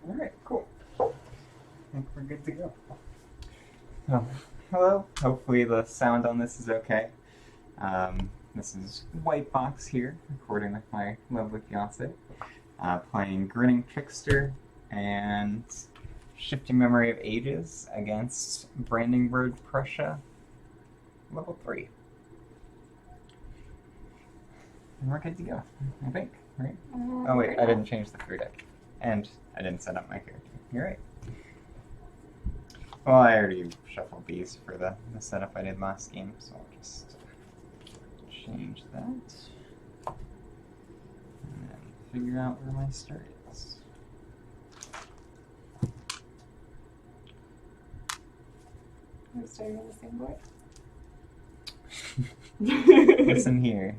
Alright, cool. I think we're good to go. So, hello. Hopefully the sound on this is okay. This is White Box here, recording with my lovely fiance, playing Grinning Trickster and Shifting Memory of Ages against Brandenburg-Prussia, level 3. And we're good to go, I think, right? Oh wait, I didn't change the crew deck. And I didn't set up my character. You're right. Well, I already shuffled these for the setup I did last game, so I'll just change that. And then figure out where my start is. We're starting on the same board. Listen here.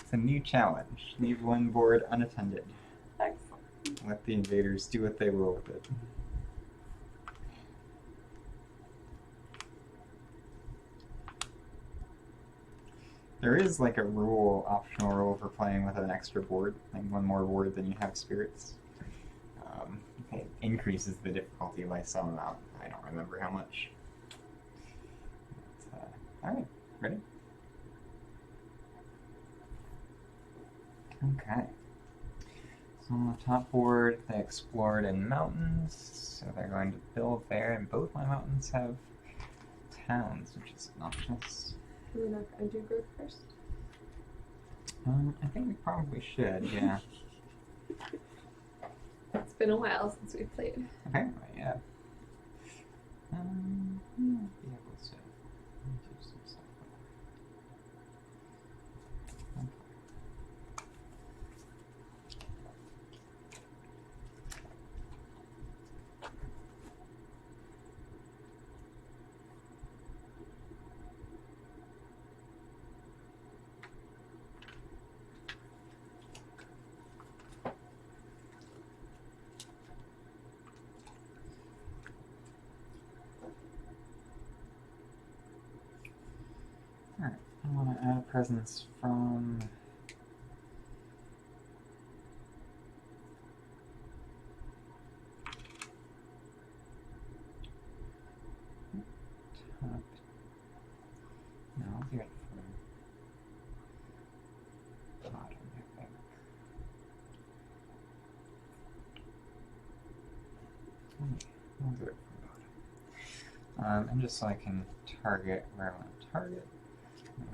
It's a new challenge. Leave one board unattended. Excellent. Let the invaders do what they will with it. There is like a optional rule for playing with an extra board, like one more board than you have spirits. It increases the difficulty by some amount. I don't remember how much. Alright, ready? Okay. So on the top board, they explored in mountains, so they're going to build there, and both my mountains have towns, which is obnoxious. We're not going to do growth first? I think we probably should, yeah. It's been a while since we've played. Apparently, yeah. Be able to do some stuff. Okay. Alright, I want to add a presence from top. No, I'll do it from bottom, I think. I'll do it from bottom. And just so I can target where I want to target,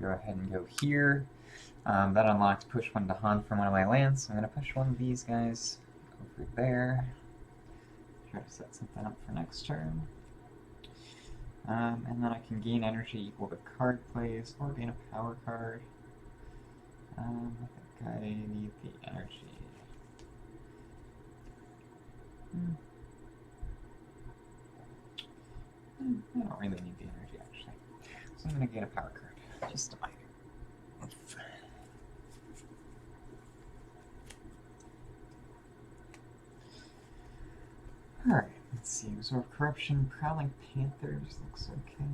go ahead and go here. That unlocks push one to Han from one of my lands, so I'm going to push one of these guys over there. Try to set something up for next turn. And then I can gain energy equal to card plays, or gain a power card. I think I need the energy. I don't really need the energy, actually. So I'm going to gain a power card, just a minor. Alright, let's see. Absorb Corruption, Prowling Panthers looks okay.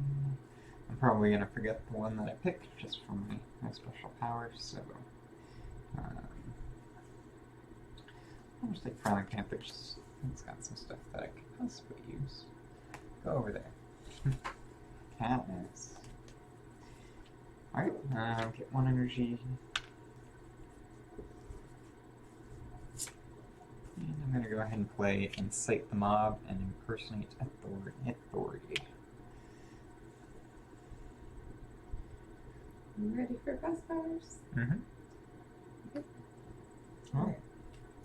I'm probably going to forget the one that I picked just from my special powers, so I'll just take Prowling Panthers. It's got some stuff that I could possibly use. Go over there. Katniss. Alright, get one energy. And I'm going to go ahead and play Incite the Mob and Impersonate Authority. You ready for fast powers? Mm-hmm. Okay. Alright.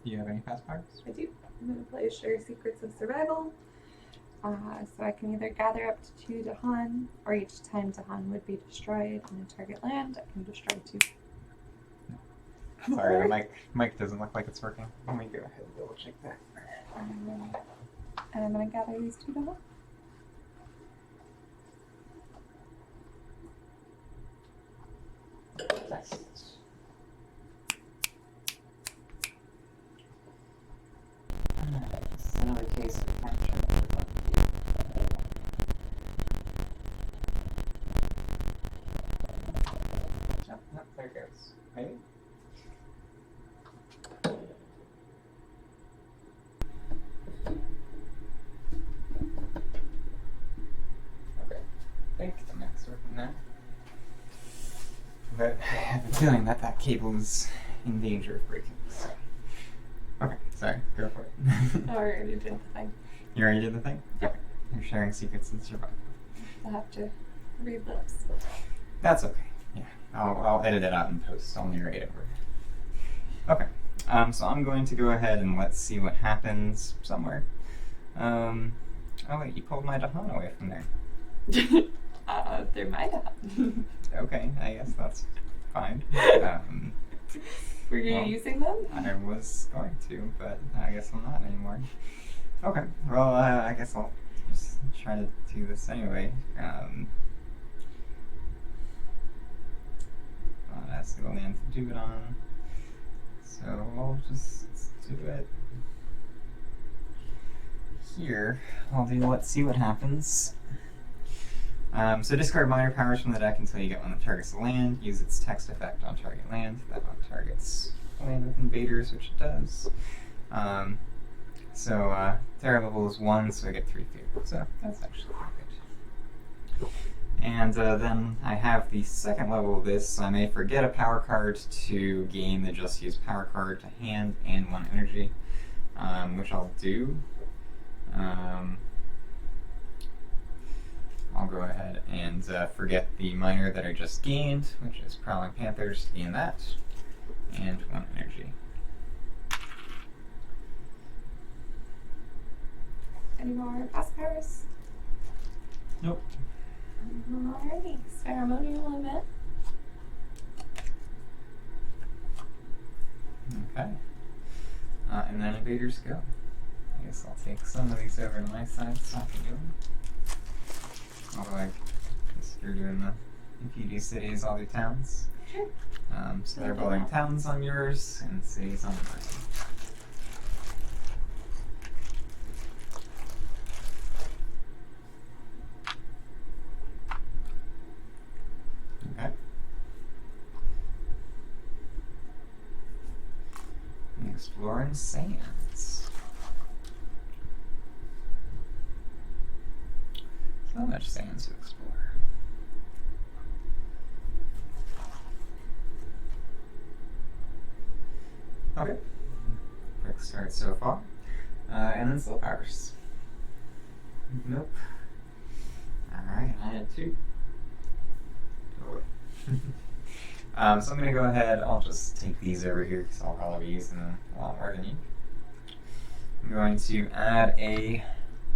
Do you have any fast powers? I do. I'm going to play Share Secrets of Survival. So I can either gather up to 2 Dahan, or each time Dahan would be destroyed in a target land, I can destroy 2. Sorry, the mic doesn't look like it's working. Let me go ahead and double check that. And I'm going to gather these 2 Dahan. It's another case of tension. There it goes. Maybe? have a feeling that that cable is in danger of breaking. So. Okay, sorry, go for it. Oh, I already did the thing. You already did the thing? Yep. Okay. You're sharing secrets and survival. I'll have to read lips. That's okay. Yeah, I'll edit it out in post. I'll narrate over. Okay. So I'm going to go ahead and let's see what happens somewhere. Oh wait, you pulled my Dahan away from there. They're my Dahan. Okay, I guess that's fine. Were you using them? I was going to, but I guess I'm not anymore. Okay, well, I guess I'll just try to do this anyway. It has to go land to do it on, so I'll just do it here. I'll do let's see what happens. So discard minor powers from the deck until you get one that targets the land. Use its text effect on target land. That one targets land with invaders, which it does. Terra level is 1, so I get 3 favor. So that's actually pretty good. And then I have the second level of this. So I may forget a power card to gain the just use power card to hand and 1 energy, which I'll do. I'll go ahead and forget the minor that I just gained, which is Prowling Panthers, gain that, and 1 energy. Any more fast powers? Nope. Alrighty, ceremonial event. Okay. And then invaders go. I guess I'll take some of these over to my side so I can do them. Although I guess you're doing the, if you do cities, I'll do towns. Sure. So they're building towns on yours and cities on mine. Okay. Exploring sands. So much sands to explore. Okay. Quick start so far. And then slow powers. Nope. Alright, I had 2. Oh, wait. So I'm going to go ahead, I'll just take these over here because I'll probably be using them a lot more than you. I'm going to add a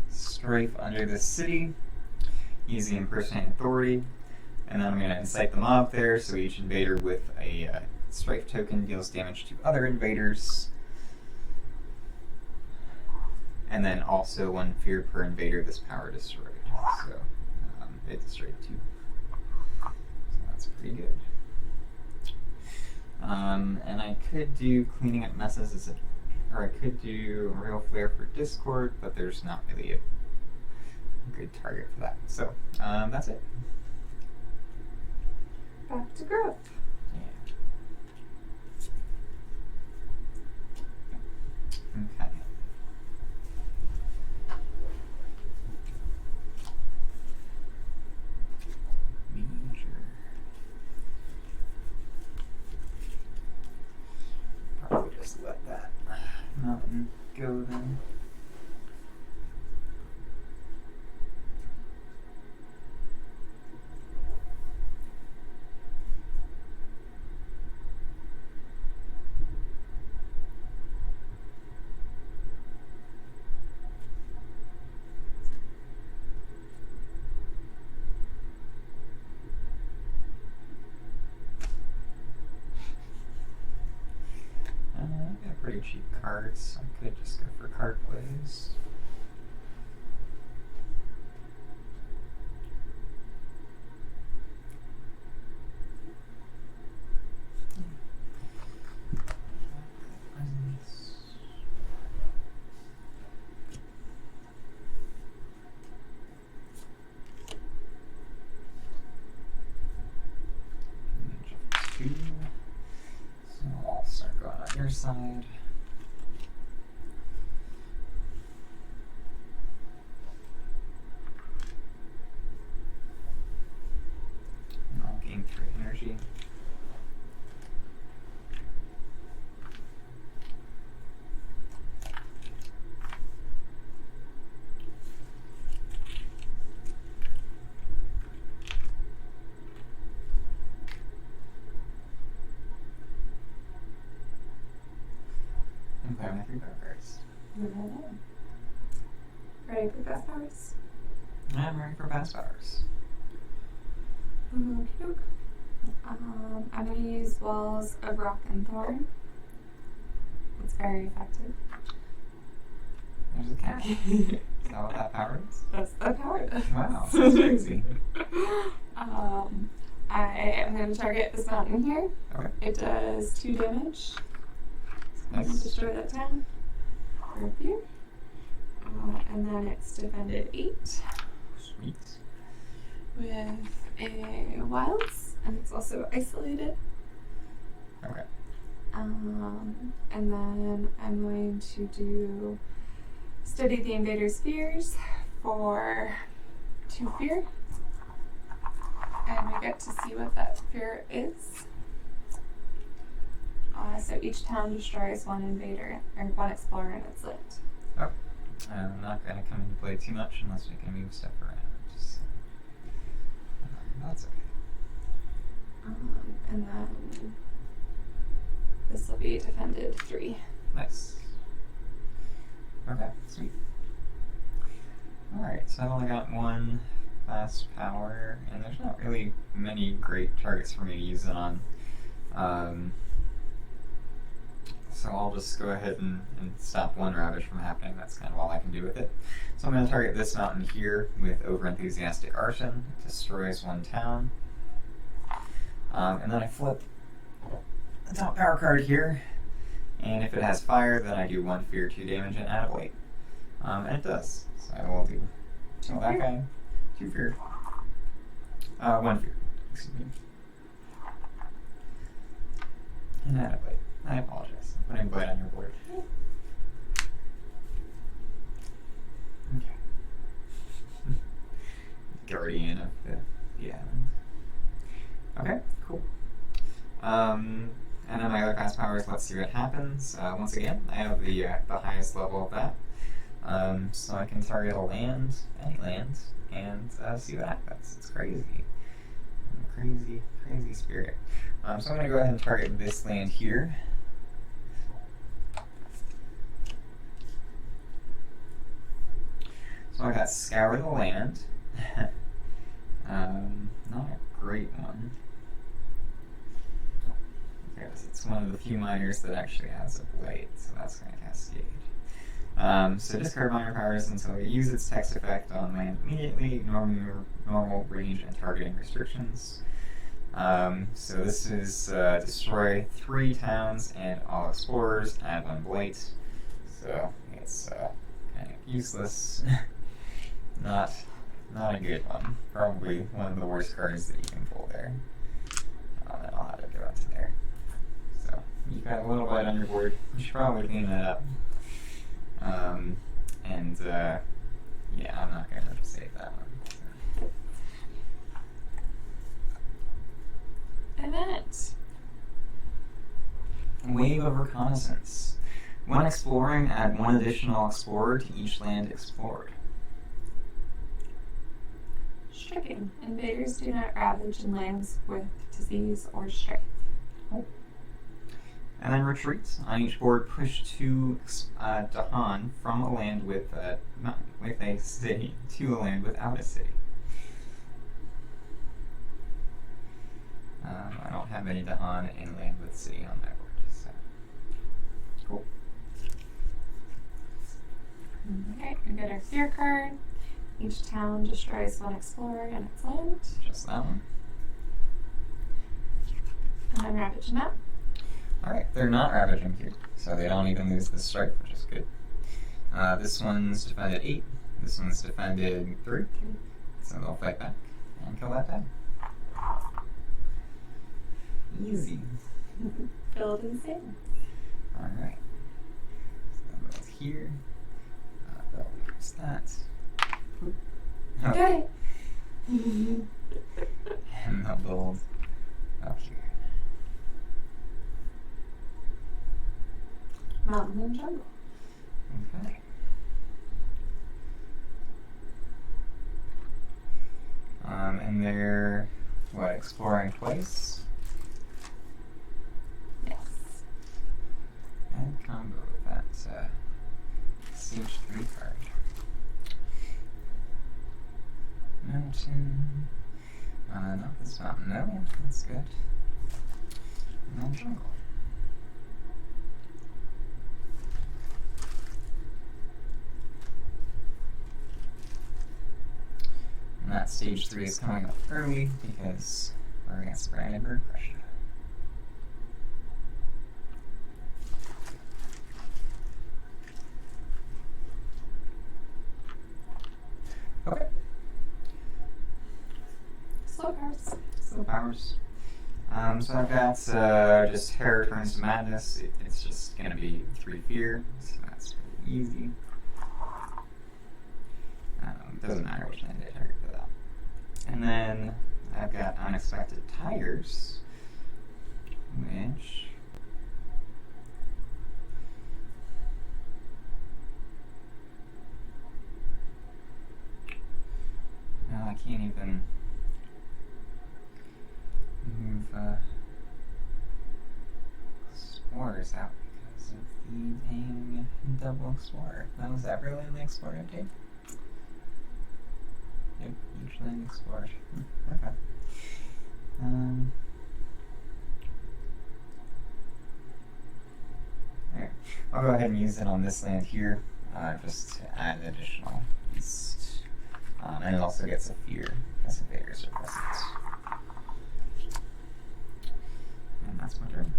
strafe under this city, use the impersonate authority, and then I'm going to incite the mob there, so each invader with a strafe token deals damage to other invaders. And then also 1 fear per invader this power destroyed. So it destroyed 2. So that's pretty good. And I could do cleaning up messes or I could do Real Flare for Discord, but there's not really a good target for that. So that's it. Back to growth. Yeah. Okay. Major. Probably just let that mountain go then. I got pretty cheap cards. I could just go for card plays. Two. So I'll start going on your side. And I'll gain 3 energy. and play my 3 power cards. Ready for fast powers? I'm ready for fast powers. Okay. I'm going to use Walls of Rock and Thorn. It's very effective. There's a cat. Is that what that power is? That's the power. Wow, that's crazy. I am going to target this mountain here. Okay. It does 2 damage. Nice. Destroy that town. Right here. And then it's defended 8. Sweet. With a wilds, and it's also isolated. Okay. And then I'm going to do Study the Invader's Fears for 2 fear. And we get to see what that fear is. So each town destroys 1 invader, or 1 explorer in its land. Oh. I'm not going to come into play too much unless we can move stuff around. Just, that's okay. And then this will be defended 3. Nice. Okay, sweet. Alright, so I've only got 1 fast power, and there's not really many great targets for me to use it on. So I'll just go ahead and stop 1 Ravage from happening. That's kind of all I can do with it. So I'm going to target this mountain here with Overenthusiastic Arson. It destroys 1 town. And then I flip the top power card here. And if it has fire, then I do 1 fear, 2 damage, and add a blade. And it does. So I will do kill that guy. 2 fear. 1 fear. Excuse me. And add a blade. I apologize. I'm putting blade on your board. Okay. Guardian of the island. Okay, cool. And then my other fast powers, let's see what happens. Once again, I have the highest level of that. So I can target a land, any land, and see what happens. It's crazy. Crazy, crazy spirit. So I'm going to go ahead and target this land here. So I got Scour the Land. Not a great one. Because it's one of the few miners that actually has a blade, so that's going to cascade. So discard minor powers until you use its text effect on land immediately, ignoring your normal range and targeting restrictions. So this is destroy 3 towns and all explorers, add 1 blight. So it's kind of useless. Not a good one. Probably one of the worst cards that you can pull there. And I'll have to go into there. So you've got a little blight on your board. You should probably clean that up. Yeah, I'm not going to save that one. Event. Wave of Reconnaissance. When exploring, add 1 additional explorer to each land explored. Stricken. Invaders do not ravage in lands with disease or strife. And then retreat. On each board, push 2 Dahan from a land with a city to a land without a city. I don't have any Dahan in land with city on my board, so cool. Okay, we get our fear card. Each town destroys 1 explorer in its land. Just that one. And then ravage them out. Alright, they're not ravaging here, so they don't even lose the strike, which is good. This one's defended 8, this one's defended 3, so they'll fight back and kill that guy. Easy. Build and sing. Alright. So that's here. They'll use that. Okay. And they'll build up here. Mountain and jungle. Okay. And they're, what, exploring twice? Yes. And combo with that. stage 3 card. Mountain. Not this mountain. No, that's good. And then jungle. And that stage 3 is coming up early because we're against Brandenburg-Prussia. Okay. Slow powers. Slow powers. So I've got just Terror turns to Madness. It's just going to be 3 fear, so that's pretty easy. Doesn't matter which land I target for that. And then I've got Unexpected Tigers, which I can't even move Explorers out because of the dang double Explorer. Now, was that really in the Explorer update? Yep, each land explored. Okay. Alright, I'll go ahead and use it on this land here, just to add additional beast. And it also gets a fear as invaders are present. And that's my turn.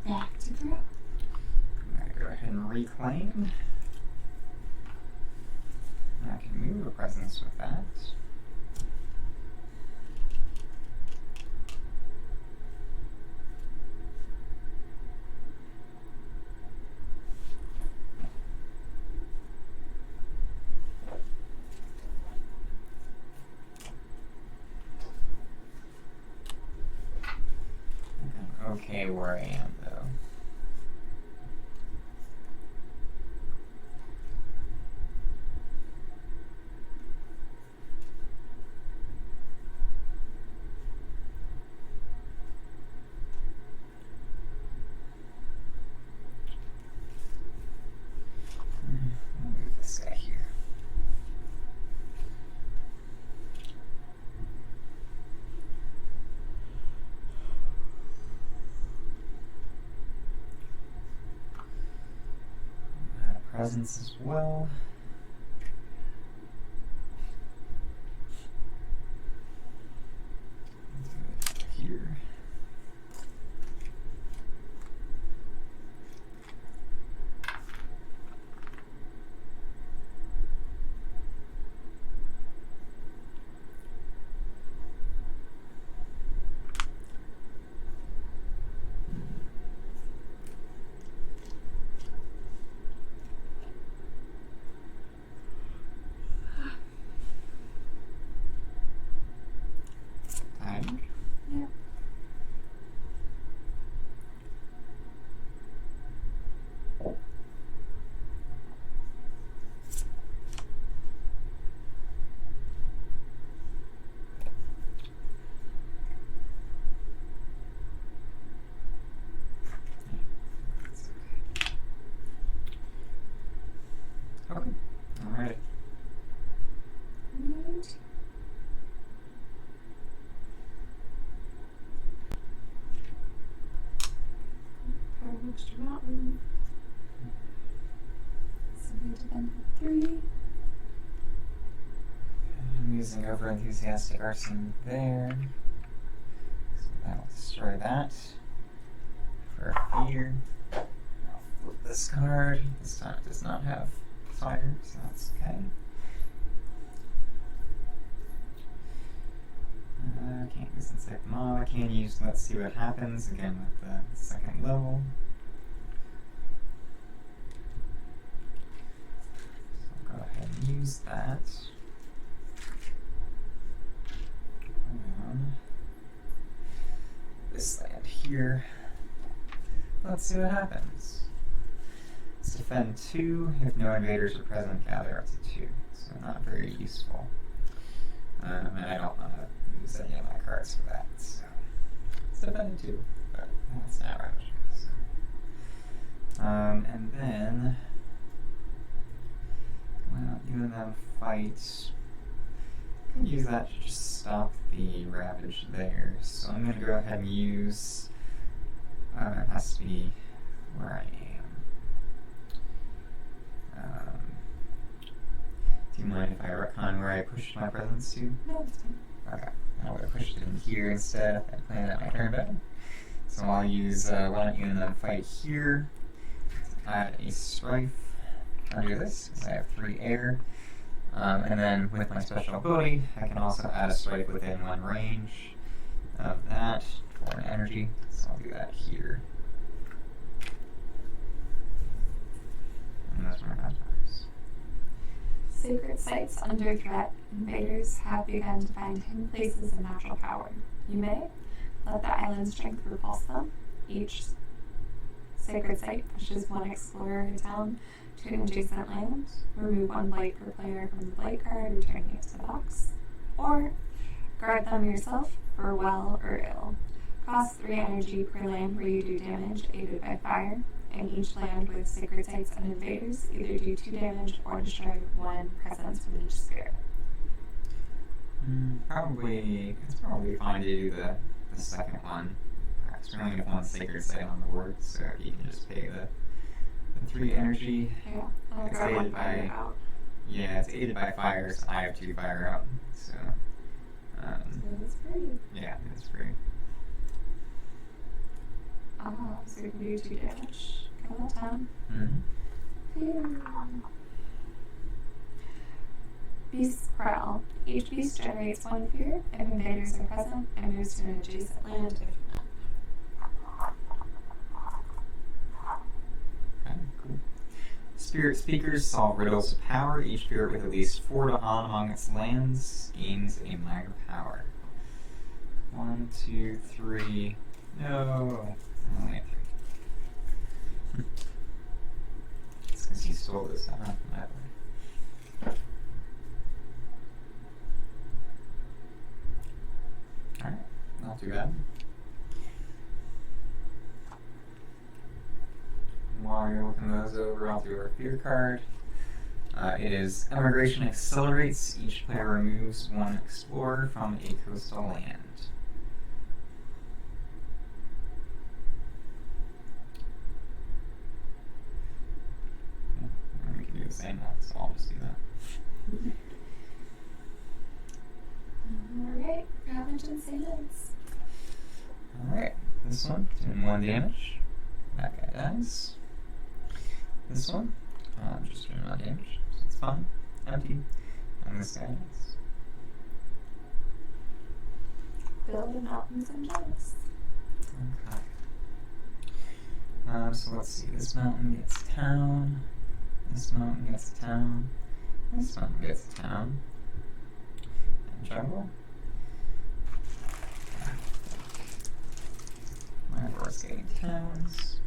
Back to grow. I'm going to go ahead and reclaim. I can move a presence with that. I'm okay where I am, though. I'll move this guy here. Add a presence as well. Do it here. Tired? Yeah. That's okay. Okay, I'm ready. Right. Power of extra mountain. Something to then 3. I'm using Overenthusiastic Arson there. So that will destroy that for a fear. I'll flip this card. This time it does not have fire, so that's okay. Can't use Insect Mob. I can use Let's See What Happens again with the second level. So I'll go ahead and use that. This land here. Let's see what happens. Let's defend 2. If no invaders are present, gather up to 2. So not very useful. And I don't want to use any of my cards for that. So it's defend 2, but that's not right. So. And then you and them fight. Can use that to just stop the ravage there. So I'm going to go ahead and use. It has to be where I am. Do you mind if I retcon where I pushed my presence to? No, it's fine. Okay, I would have pushed it in here instead. I planned that my turn back. So I'll use why don't you and then fight here. Add a strife under this, because I have 3 air. And then with my special ability, I can also add a strife within 1 range of that for an energy. So I'll do that here. And those are my fast powers. Sacred sites under threat, invaders have begun to find hidden places of natural power. You may let the island's strength repulse them. Each sacred site pushes 1 explorer or town to an adjacent land. Remove 1 blight per player from the blight card, returning it to the box. Or guard them yourself for well or ill. Cost 3 energy per land where you do damage aided by fire. And each land with sacred sites and invaders either do 2 damage or destroy 1 presence from each spirit. It's probably fine to do the second one. Because we only have 1 sacred site on the board, so you can just pay the 3 energy. Yeah, I'll It's grab 1 aided fire by- out. Yeah, it's aided by fire, so I have 2 fire out. So, So it's pretty. yeah, it's free. So we can do 2 damage. Kill that town. Mm-hmm. Beast's Prowl. Each beast generates 1 fear if invaders are present and moves to an adjacent land if not. Okay, cool. Spirit speakers solve riddles of power. Each spirit with at least 4 to on among its lands gains a minor power. 1, 2, 3. No. I only have 3. It's because he stole this. I'm not mad. Alright, not too bad. While you're looking those over, I'll do our fear card. It is Emigration Accelerates. Each player removes 1 explorer from a coastal land. Yeah, and we can do the same one, so I'll just do that. Alright, Ravage and Sands. Alright, this one, doing 1 damage. That guy dies. This one, just doing 1 damage. So it's fine. Empty. And this guy dies. Build the mountains and jumps. Okay. So let's see. This mountain gets town. This mountain gets town. This mountain gets town. And jungle. My board's getting towns.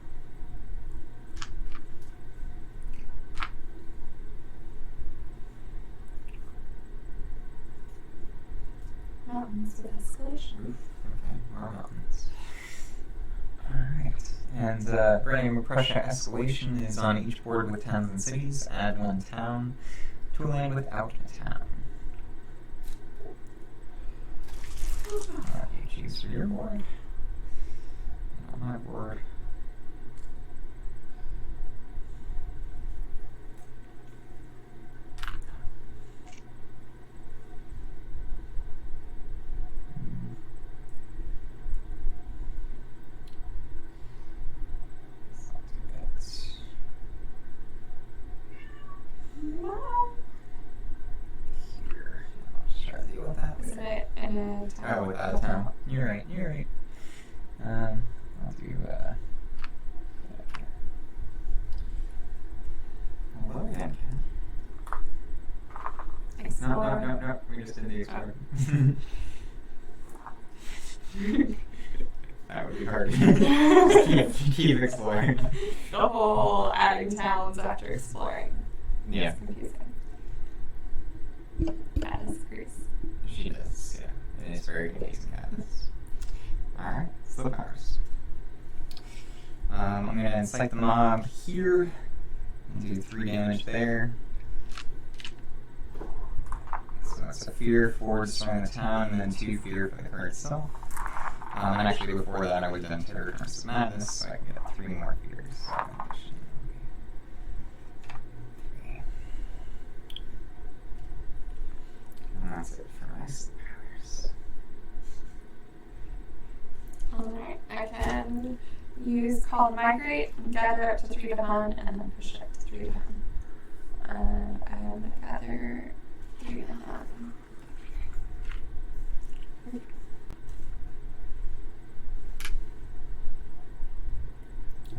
Mountains with escalation. Oof, okay, more mountains. Alright, and Brandenburg-Prussia escalation is on each board with towns and cities. Add 1 town to a land without a town. Alright, you choose for your board. And on my board. Here. I'll just try to deal with that Isn't later. it in a town? Oh, without a town. You're right, you're right. I'll do, hello again, Ken. Explore. No, we just did the explore. That would be hard. Just keep exploring. The whole adding towns after exploring. Yeah, It's confusing. Alice agrees. she does, yeah. And it's very confusing, guys. Alright, slow powers. I'm gonna incite the mob here. And do 3 damage there. what's a fear for destroying the town, and then 2 fear for the card itself. And actually before that I would have done Terror Nurse of Madness, so I can get 3 more fears. And that's it for my powers. Alright, I can use Call to Migrate, gather up to 3 to Han, and then push it to 3 to Han. And I'm going to gather 3 to Han.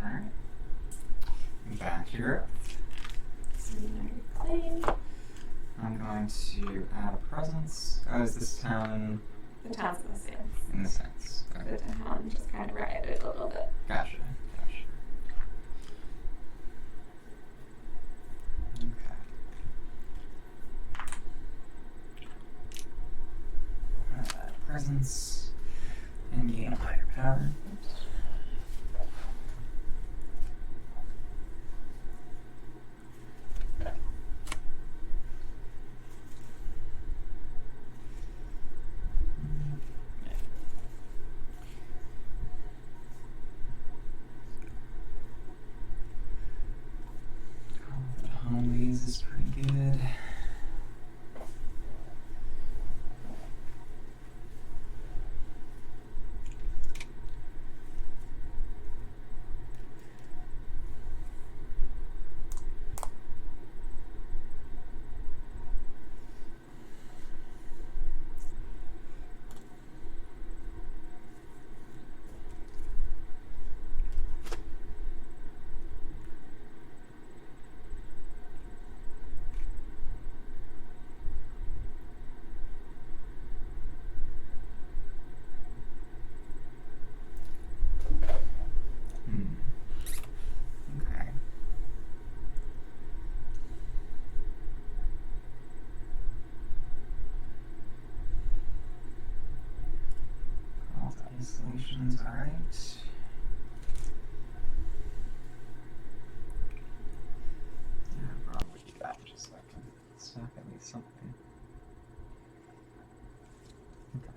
Alright. Back here. Claim. I'm going to add a presence. Oh, is this town The town's in the sense. in the sense? Okay. The town just kind of rioted a little bit. Gotcha. Okay. Presence and gain a higher power. Homies is pretty good. Okay. All the isolations, alright. Yeah, probably do that just so I can stack at least something. Okay.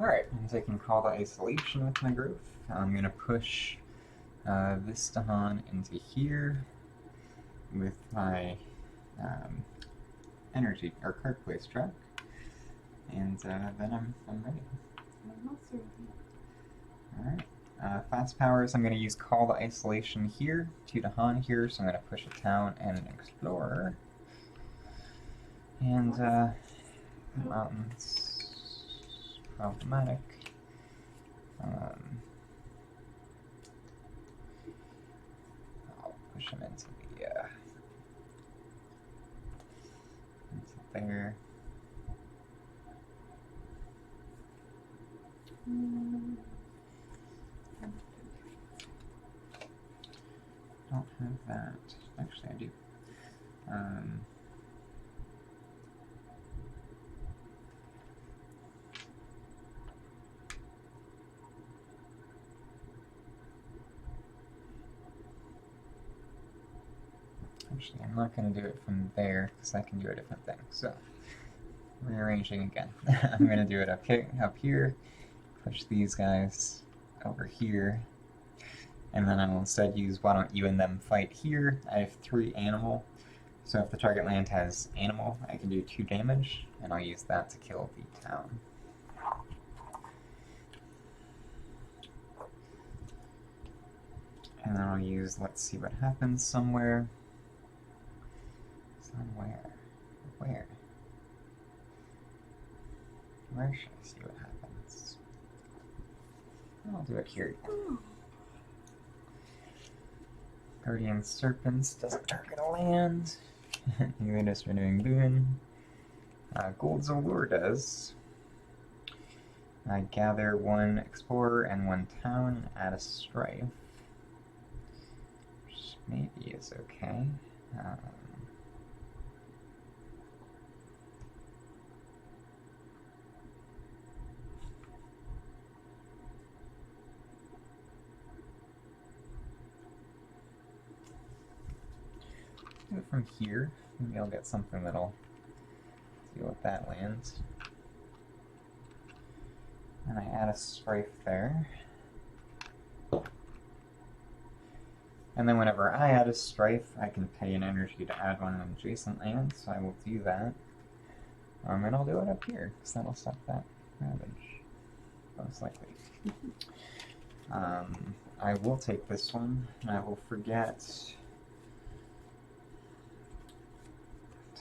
Alright, I'm taking Call to Isolation with my growth. I'm going to push this Dahan into here with my energy or card place track, and then I'm ready. Alright, fast powers. I'm going to use Call to Isolation here, 2 Dahan here, so I'm going to push a town and an explorer. And mountains. Problematic. I'll push him into there. Don't have that. Actually, I do. Actually, I'm not going to do it from there because I can do a different thing. So, rearranging again. I'm going to do it up here, push these guys over here, and then I will instead use why don't you and them fight here. I have 3 animal, so if the target land has animal, I can do 2 damage, and I'll use that to kill the town. And then I'll use let's see what happens somewhere. Where? Where should I see what happens? I'll do it here again. Guardian Serpents doesn't target a land. Latest Renewing Boon. Gold's Allure does. I gather 1 Explorer and 1 Town, add a Strife. Which maybe is okay. from here. Maybe I'll get something that'll deal with that land. And I add a strife there. And then whenever I add a strife, I can pay an energy to add one on adjacent land, so I will do that. And I'll do it up here, because that'll stop that ravage, most likely. I will take this one, and I will forget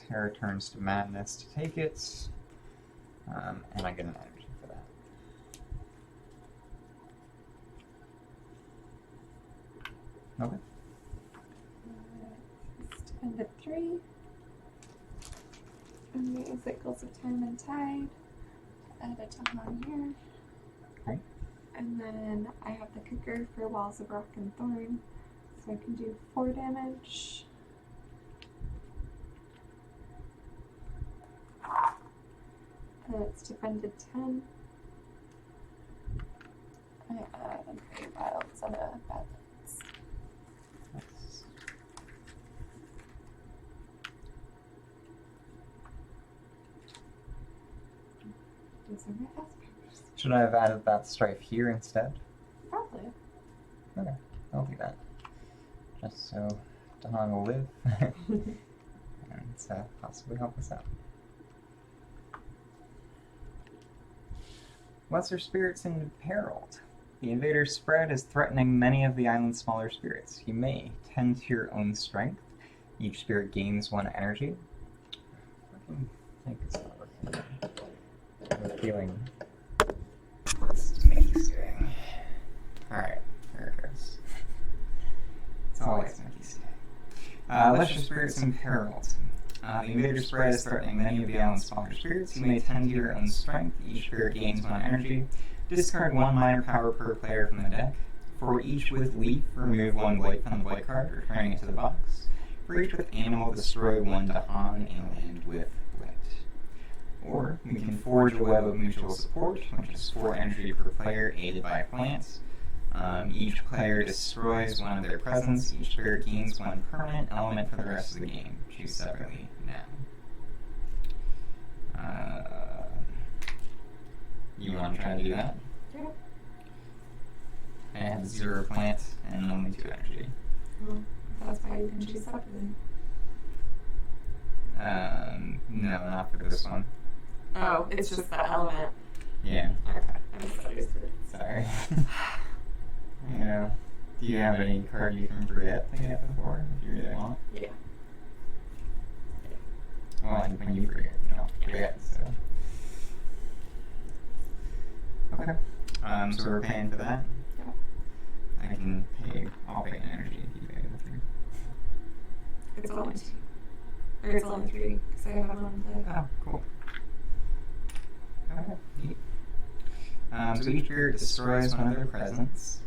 Terror turns to madness to take it, and I get an energy for that. Okay. Spend a 3. And the cycles of time and tide. Add a ton on here. Okay. And then I have the kicker for walls of rock and thorn, so I can do 4 damage. It's defended 10. I add a Great Wilds and a Badlands. Nice. Those are my fast powers. Should I have added that strife here instead? Probably. Okay, I'll do that. Just so Dahan will live and possibly help us out. Lesser spirits imperiled. The invader's spread is threatening many of the island's smaller spirits. You may tend to your own strength. Each spirit gains 1 energy. I think it's not working. I have a feeling it's Mickey's doing. Alright, there it goes. It's always Mickey's doing. Lesser spirits imperiled. The invader's spread is threatening many of the island's smaller spirits. You may tend to your own strength. Each spirit gains 1 energy. Discard 1 minor power per player from the deck. For each with leaf, remove 1 blight from the blight card, returning it to the box. For each with animal, destroy 1 Dahan and land with blight. Or we can forge a web of mutual support, which is 4 energy per player, aided by plants. Each player destroys 1 of their presence. Each player gains 1 permanent element for the rest of the game. Choose separately now. You want to try to do that? Yeah. I have 0 plant and only 2 energy. Well, that's why you can choose separately. No, not for this one. Oh, it's just the element. Yeah. Okay, I misunderstood. Sorry. You know, do you have any card you can forget to get before if you really want? Yeah. Well, and when you forget, you don't forget, so. Okay. So we're paying for that? Yeah. I'll pay an energy if you pay the 3. It's only 2. Or it's only 3, because I have 1 play. Oh, cool. Okay, neat. So each spirit destroys 1 of their presence.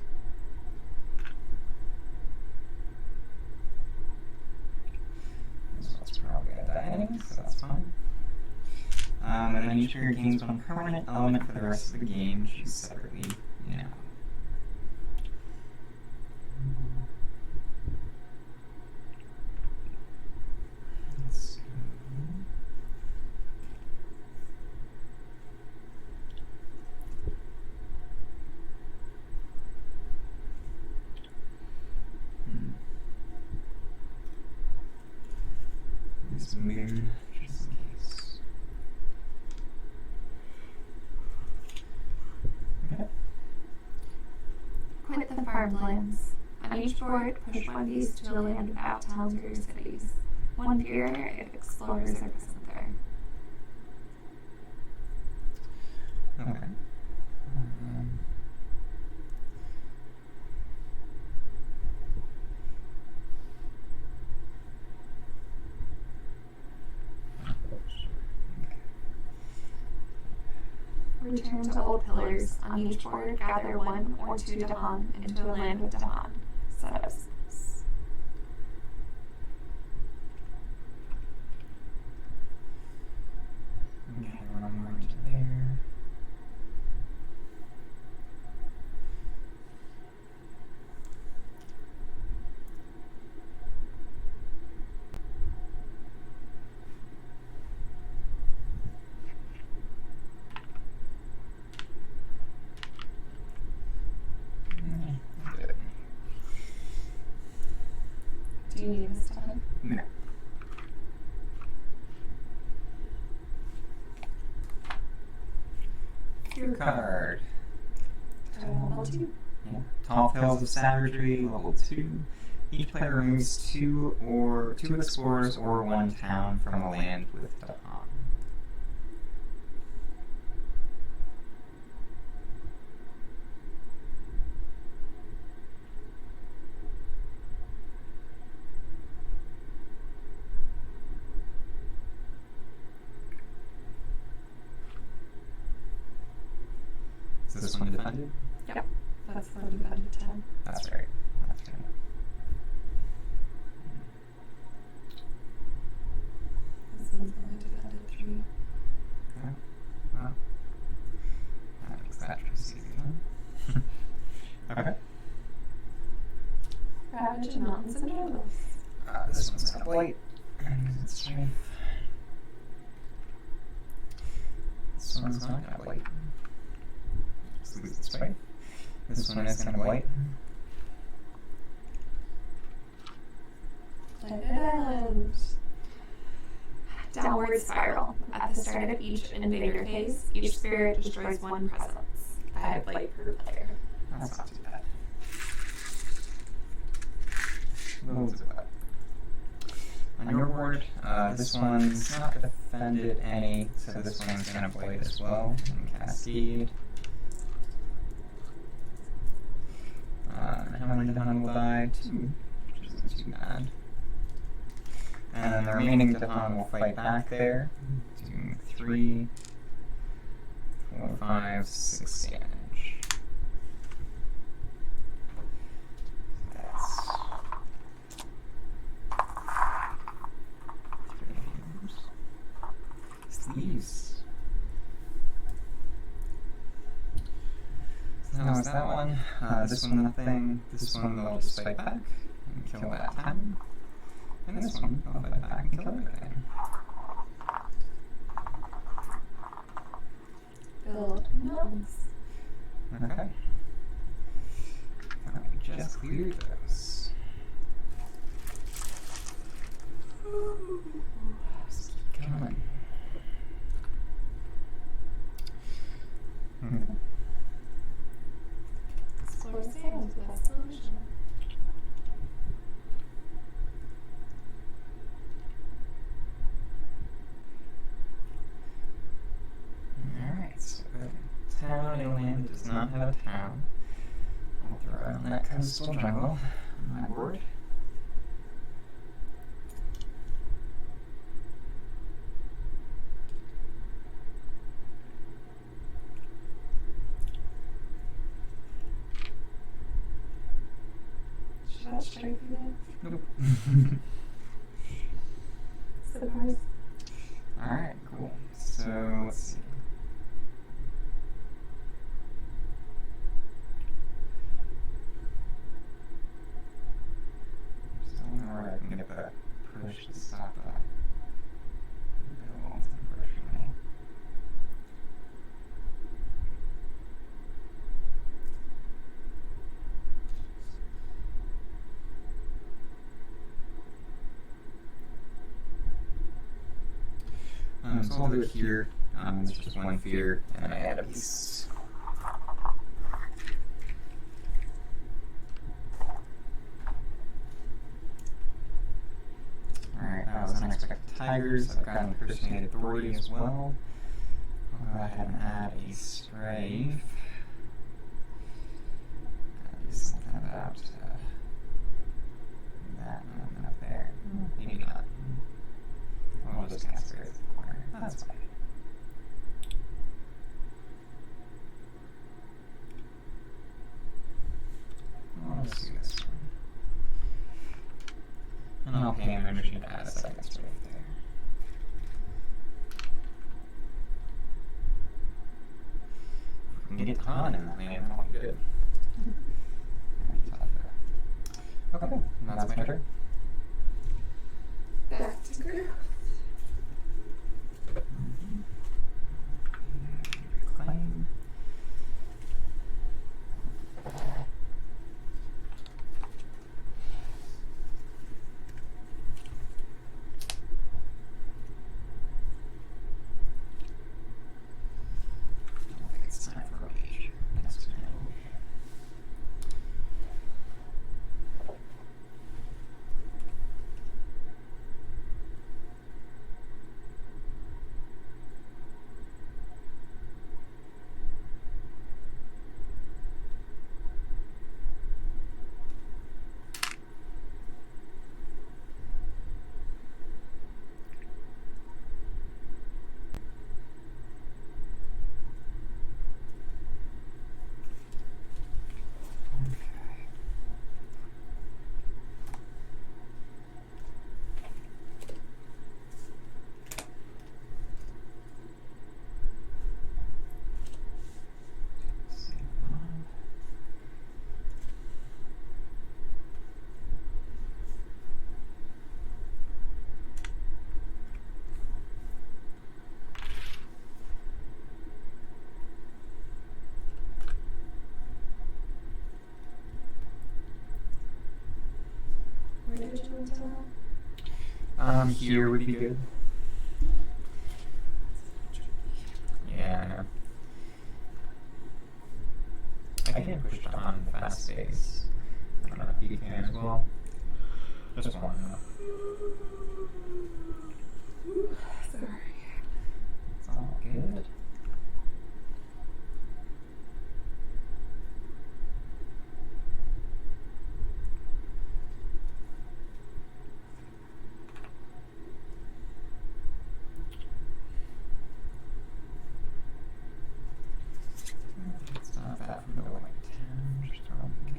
So that's probably a die anyway, so that's fine. And then each spirit gains 1 permanent element for the rest of the game. Choose separately now. Let's go. This moon, just in case. Okay. Quit the farmlands. On each board, push 1 piece to a land without towns or cities. 1 fewer if explorers are present there. Okay. Return to old pillars. On each board, gather 1 or 2 Dahan into a land with Dahan. Set up symbols. Okay, one more into there. you need this time? No. Your card. Level 2. Yeah. Tall Tales of Savagery, level 2. Each player removes two explorers or one town from a land with Dahan. Is this one defended? Yep. That's the defended 10. That's right. That's good. This one's only defended 3. Okay. Well, that makes that choice easy then. Okay. Ravage and Mountains and Jungles. This one's got blight. And it's strength. This one's not got blight. Just lose its strength. This one is gonna blight. Island. Downward spiral. At the start of each invader phase, each spirit destroys one presence. I have blight per player. That's not too bad. Loads of that. On your board, this one's not defended any, so this one's gonna blight as well. And Cascade. How many Dahan will die? 2, which isn't too bad. And then the remaining Dahan will fight back there, doing 3, 4, 5, 6 damage. That's 3 damage. Sleeves. So that was that one. This one, nothing. This one, they'll just fight back and kill that town. And this one, they'll fight back and kill everything. Build mountains. Okay. We just cleared those. Just keep coming. Okay. Explore sand to best solution. Alright, so the town inland does not have a town. I'll throw it on that coastal jungle on my board. Should that strike you then? Nope. Surprise. Alright, cool. So, let's see. Just don't know where I can get that push to stop that build, unfortunately. So I'll do it here. It's just one fear, and I add a beast. Alright, that was Unexpected Tigers. I've got an Impersonated Authority as well. I'll go ahead and add a Strafe. Do something about that movement up there. Maybe not. We'll just cast it at the corner. That's fine. Let's do this one. And I'll pay him energy to add a second Strafe there. If we can get Khan in that man, that'll be good. Okay, that's my turn. Back to group. Claim. here would be good. Yeah, I know. I can push to Han fast base. I don't know if you can as well. Just one. Sorry. It's all good. It's not that from the white town, just all good.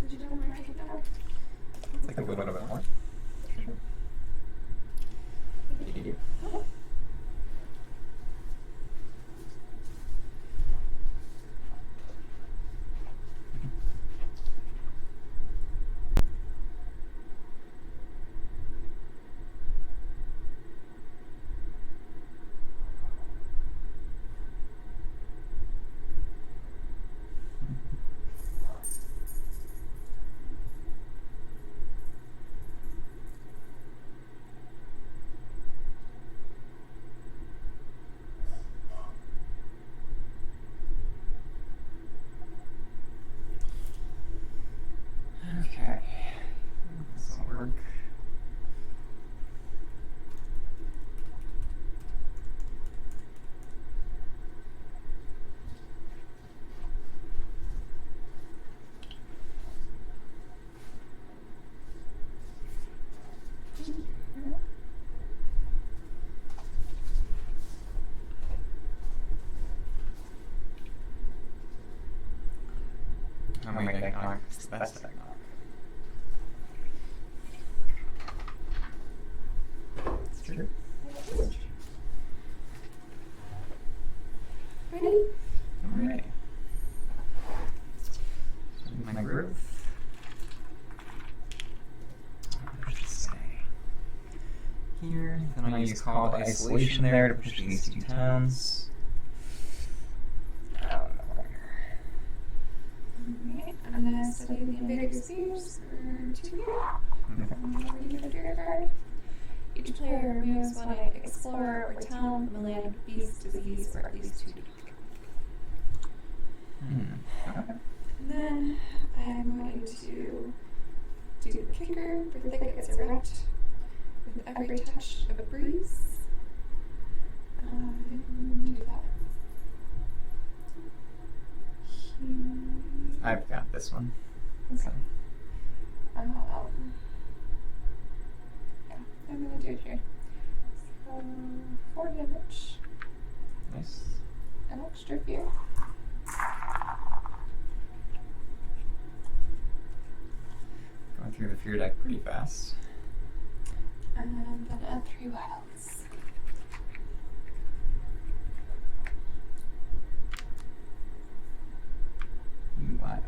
Did you know where I could go? Like a little bit more. Sure. Thank you. Okay. This will work. How many deck knock is the best deck knock? Sure. Ready? Alright. So my growth. I should say. Here, then I use called isolation there to push these two towns. Alright, I'm gonna study the invader's spears for 2 here. Okay. I'm ready for the fear card. Each player removes one explorer or town from a land of beast, disease, or at least 2 Okay. And then I'm going to do the kicker for thickets erupt with every touch of a breeze. Do that. I've got this one. Okay. Yeah, I'm gonna do it here. So 4 damage, Nice. an extra fear. Going through the fear deck pretty fast. And then add 3 wilds. Wild.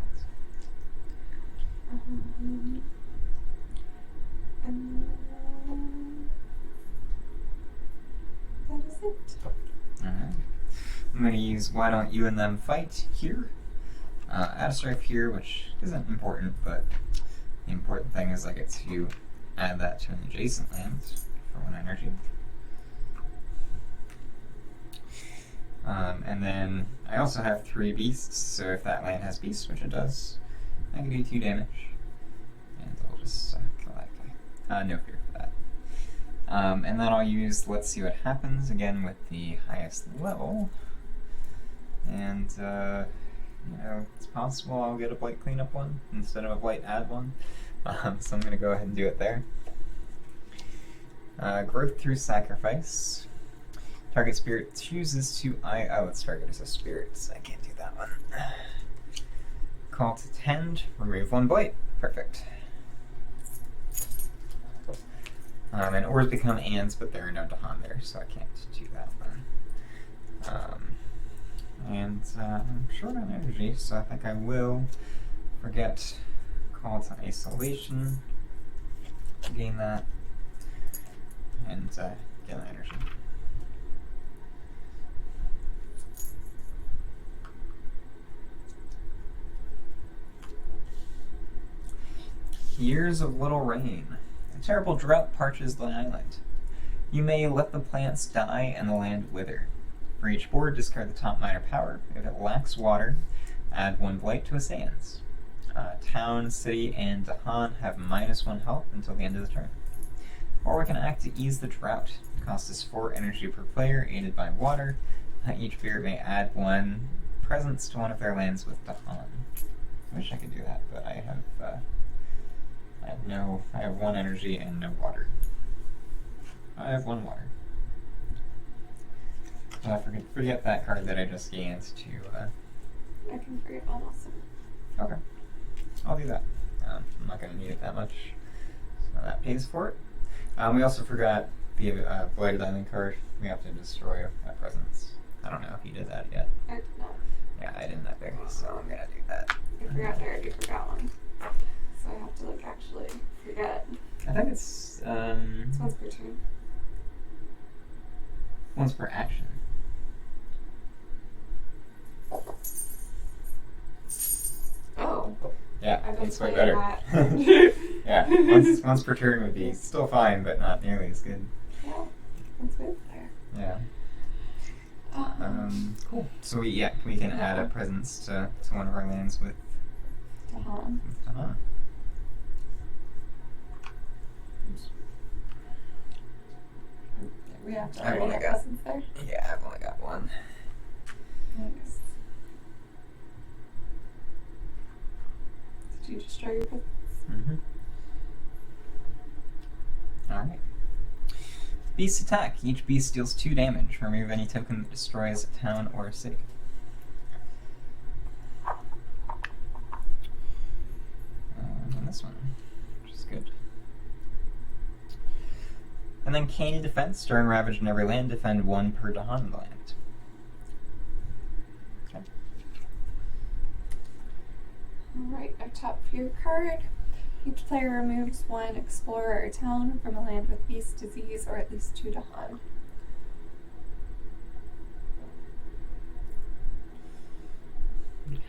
And then that is it. Alright. I'm going to use Why Don't You and Them Fight here. Add a strife here, which isn't important, but the important thing is I get to add that to an adjacent land for 1 energy. And then I also have 3 beasts, so if that land has beasts, which it does, I can do 2 damage. And I'll just kill that guy. No fear for that. And then I'll use Let's See What Happens again with the highest level. And, you know, it's possible I'll get a blight cleanup one instead of a blight add one. So I'm going to go ahead and do it there. Growth through sacrifice. Target spirit chooses to oh, its target is a spirit, so I can't do that one. Call to tend, remove one blight. Perfect. And ores become ants, but there are no Dahan there, so I can't do that one. And I'm short on energy, so I think I will forget call to isolation, gain that, and get the energy. Years of little rain. A terrible drought parches the island. You may let the plants die and the land wither. For each board, discard the top minor power. If it lacks water, add one blight to its hands. Town, city, and Dahan have -1 health until the end of the turn. Or we can act to ease the drought. It costs us 4 energy per player, aided by water. Each spirit may add 1 presence to one of their lands with Dahan. I wish I could do that, but I have 1 energy and no water. I have 1 water. So I forget that card that I just gained to, I can forget one also. Okay. I'll do that. I'm not going to need it that much, so that pays for it. We also forgot the Blighted Island card. We have to destroy that presence. I don't know if you did that yet. I did not. Yeah, I didn't either, so I'm going to do that. I forgot I already forgot one. So I have to like actually forget. I think it's It's once per turn. once per action. Oh. Yeah, I've been it's way playing better. that. Yeah, once per turn would be still fine, but not nearly as good. Yeah, that's good there. Yeah. Cool. So we can add a presence to one of our lands with Dahan. Dahan. We have to I've already only have got- presents there. Yeah, I've only got 1. Nice. Did you destroy your presents? Mm-hmm. Alright. Beast attack. Each beast deals 2 damage. Remove any token that destroys a town or a city. And this one, which is good. And then Canny Defense. During Ravage in every land, defend 1 per Dahan land. Okay. Alright, a top tier card. Each player removes 1 explorer or town from a land with beast, disease, or at least 2 Dahan. Okay.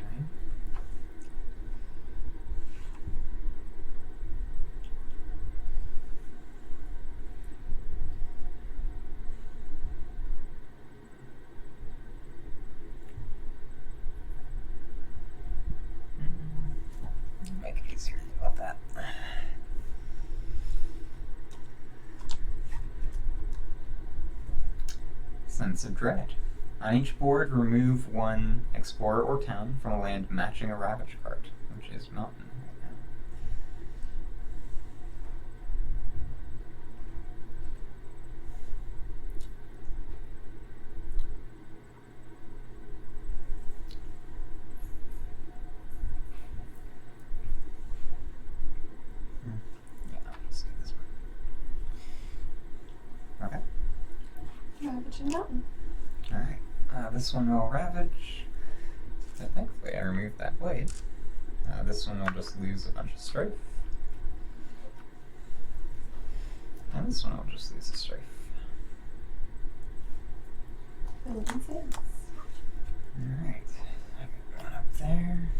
Make it easier about that. Sense of Dread. On each board, remove 1 explorer or town from a land matching a Ravage card, which is Mountain right now. Yeah, let's do this one. Okay. Ravage and Mountain. Alright. This one will Ravage. So thankfully I removed that blade. This one will just lose a bunch of strife. And this one will just lose a strife. Building Sands. Alright. I got 1 up there.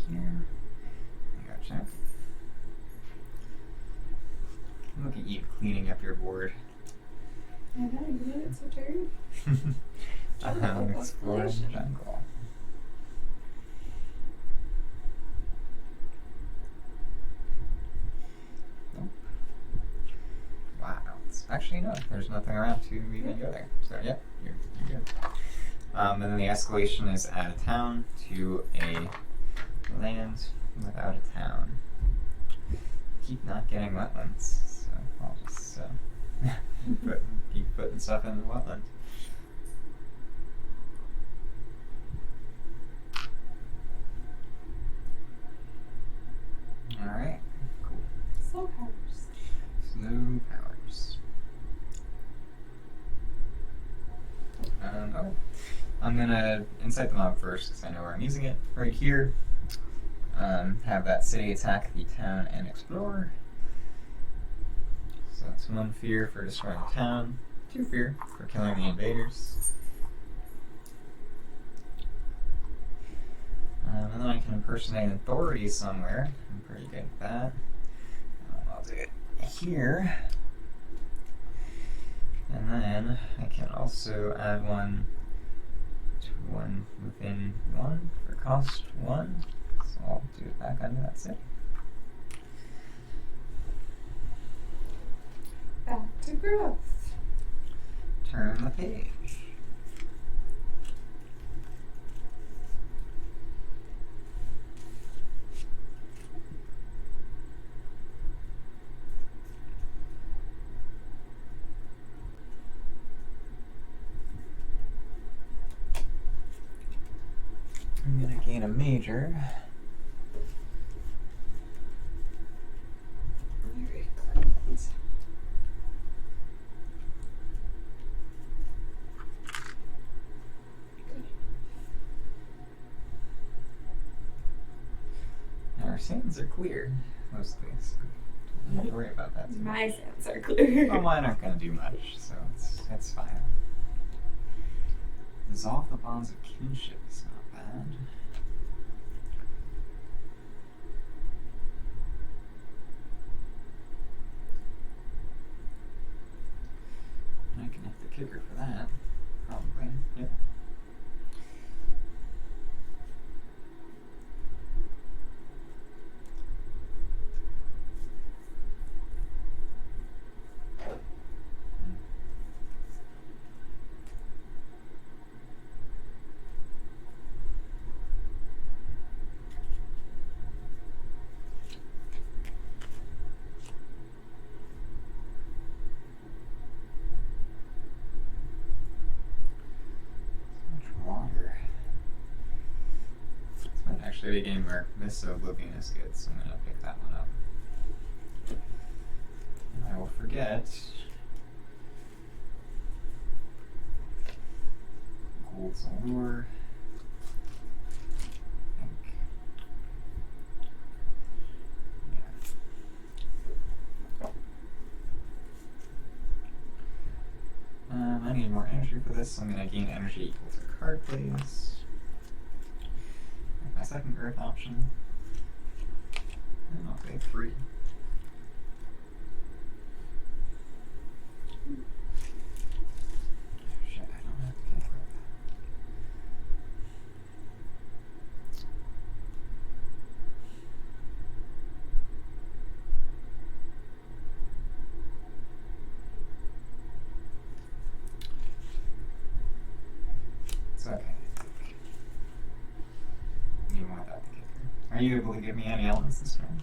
1 here. Gotcha. Look at you cleaning up your board. I know, you made it so dirty. Jungle Exploring exploration. the jungle. Nope. Wow. Actually, no. There's nothing around to even go there. So, yeah, you're good. And then the escalation is add a town to a land without a town. Keep not getting wetlands, so I'll just keep putting stuff in the wetland. Alright, cool. Slow powers. Slow powers. Okay. I'm gonna incite the mob first because I know where I'm using it. Right here. Have that city attack the town and explore. So that's 1 fear for destroying the town, 2 fear for killing the invaders. And then I can impersonate authority somewhere. I'm pretty good at that. I'll do it here. And then I can also add 1 to 1 within 1 for cost 1. So I'll do it back under that city. Back to growth. Turn the page. I'm gonna gain a major. Very good. And our sands are clear, mostly. So don't have to worry about that too much. My sands are clear. Well, mine aren't gonna do much, so it's fine. Dissolve the bonds of kinship is not bad. I can hit the kicker for that, probably. Yep. Actually, a game where Miss Oblivion is good, so I'm gonna pick that one up. And I will forget Gold's Allure. I think. Yeah. I need more energy for this, so I'm gonna gain energy equal to card plays. My second growth option. And I'll pay 3. Shit, I don't have to take growth. It's okay. You want that the kicker. Are you able to give me any elements this turn?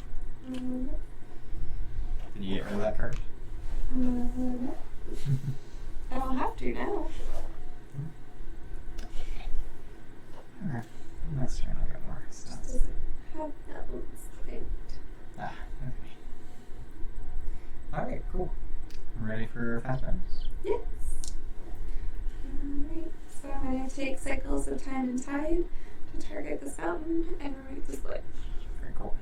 Did you get rid of that card? I don't have to now. Alright. Next turn I'll get more stuff. Just doesn't have elements linked. Ah, okay. Alright, cool. Ready for fast rounds? Yes. Alright, so I'm going to take Cycles of Time and Tide to target this mountain and remove this wood. Very cool.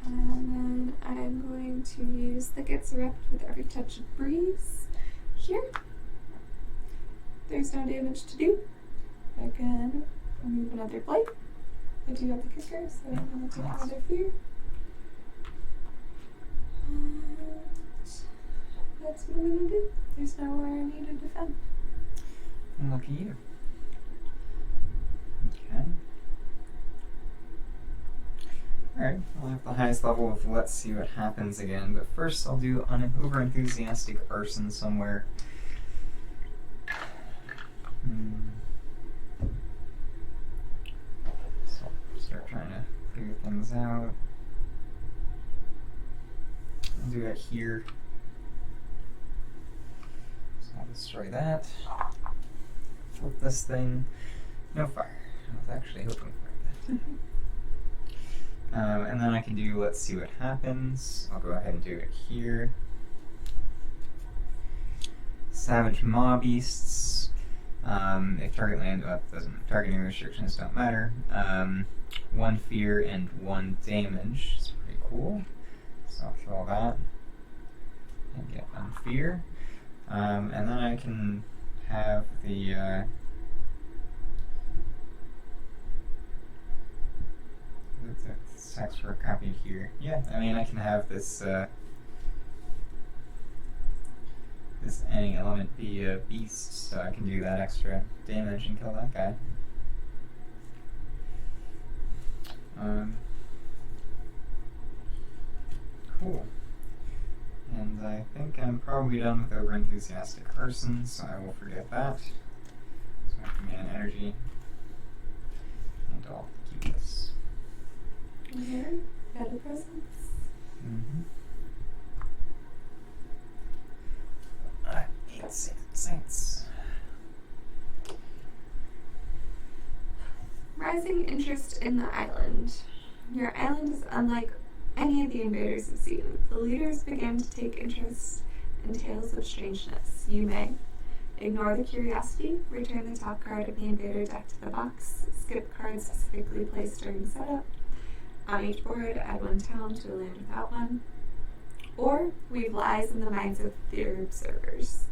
And then I'm going to use the Gets Erupt with every touch of breeze here. There's no damage to do. I can remove another blight. I do have the kicker, so I'm going to take another fear. And that's what I'm going to do. There's nowhere I need to defend. Lucky you. Okay. Alright, I'll have the highest level of Let's See What Happens again, but first I'll do an over-enthusiastic arson somewhere. things out. I'll do that here. So I'll destroy that. Flip this thing. No fire. I was actually hoping for that. And then I can do, let's see what happens. I'll go ahead and do it here. Savage Maw Beasts. If target land, targeting restrictions don't matter. 1 fear and 1 damage. It's pretty cool. So I'll kill that and get 1 fear. And then I can have the text for copied here. Yeah, I mean I can have this this any element be a beast, so I can do that extra damage and kill that guy. Cool. And I think I'm probably done with over-enthusiastic arson, so I will forget that. So I have to gain energy. And I'll keep this. Here, got the presents. Mm-hmm. 8 sacred sites. Rising interest in the island. Your island is unlike any of the invaders have seen. The leaders began to take interest in tales of strangeness. You may ignore the curiosity, return the top card of the invader deck to the box, skip cards specifically placed during setup. On each board, add 1 town to a land without one. Or weave lies in the minds of their observers.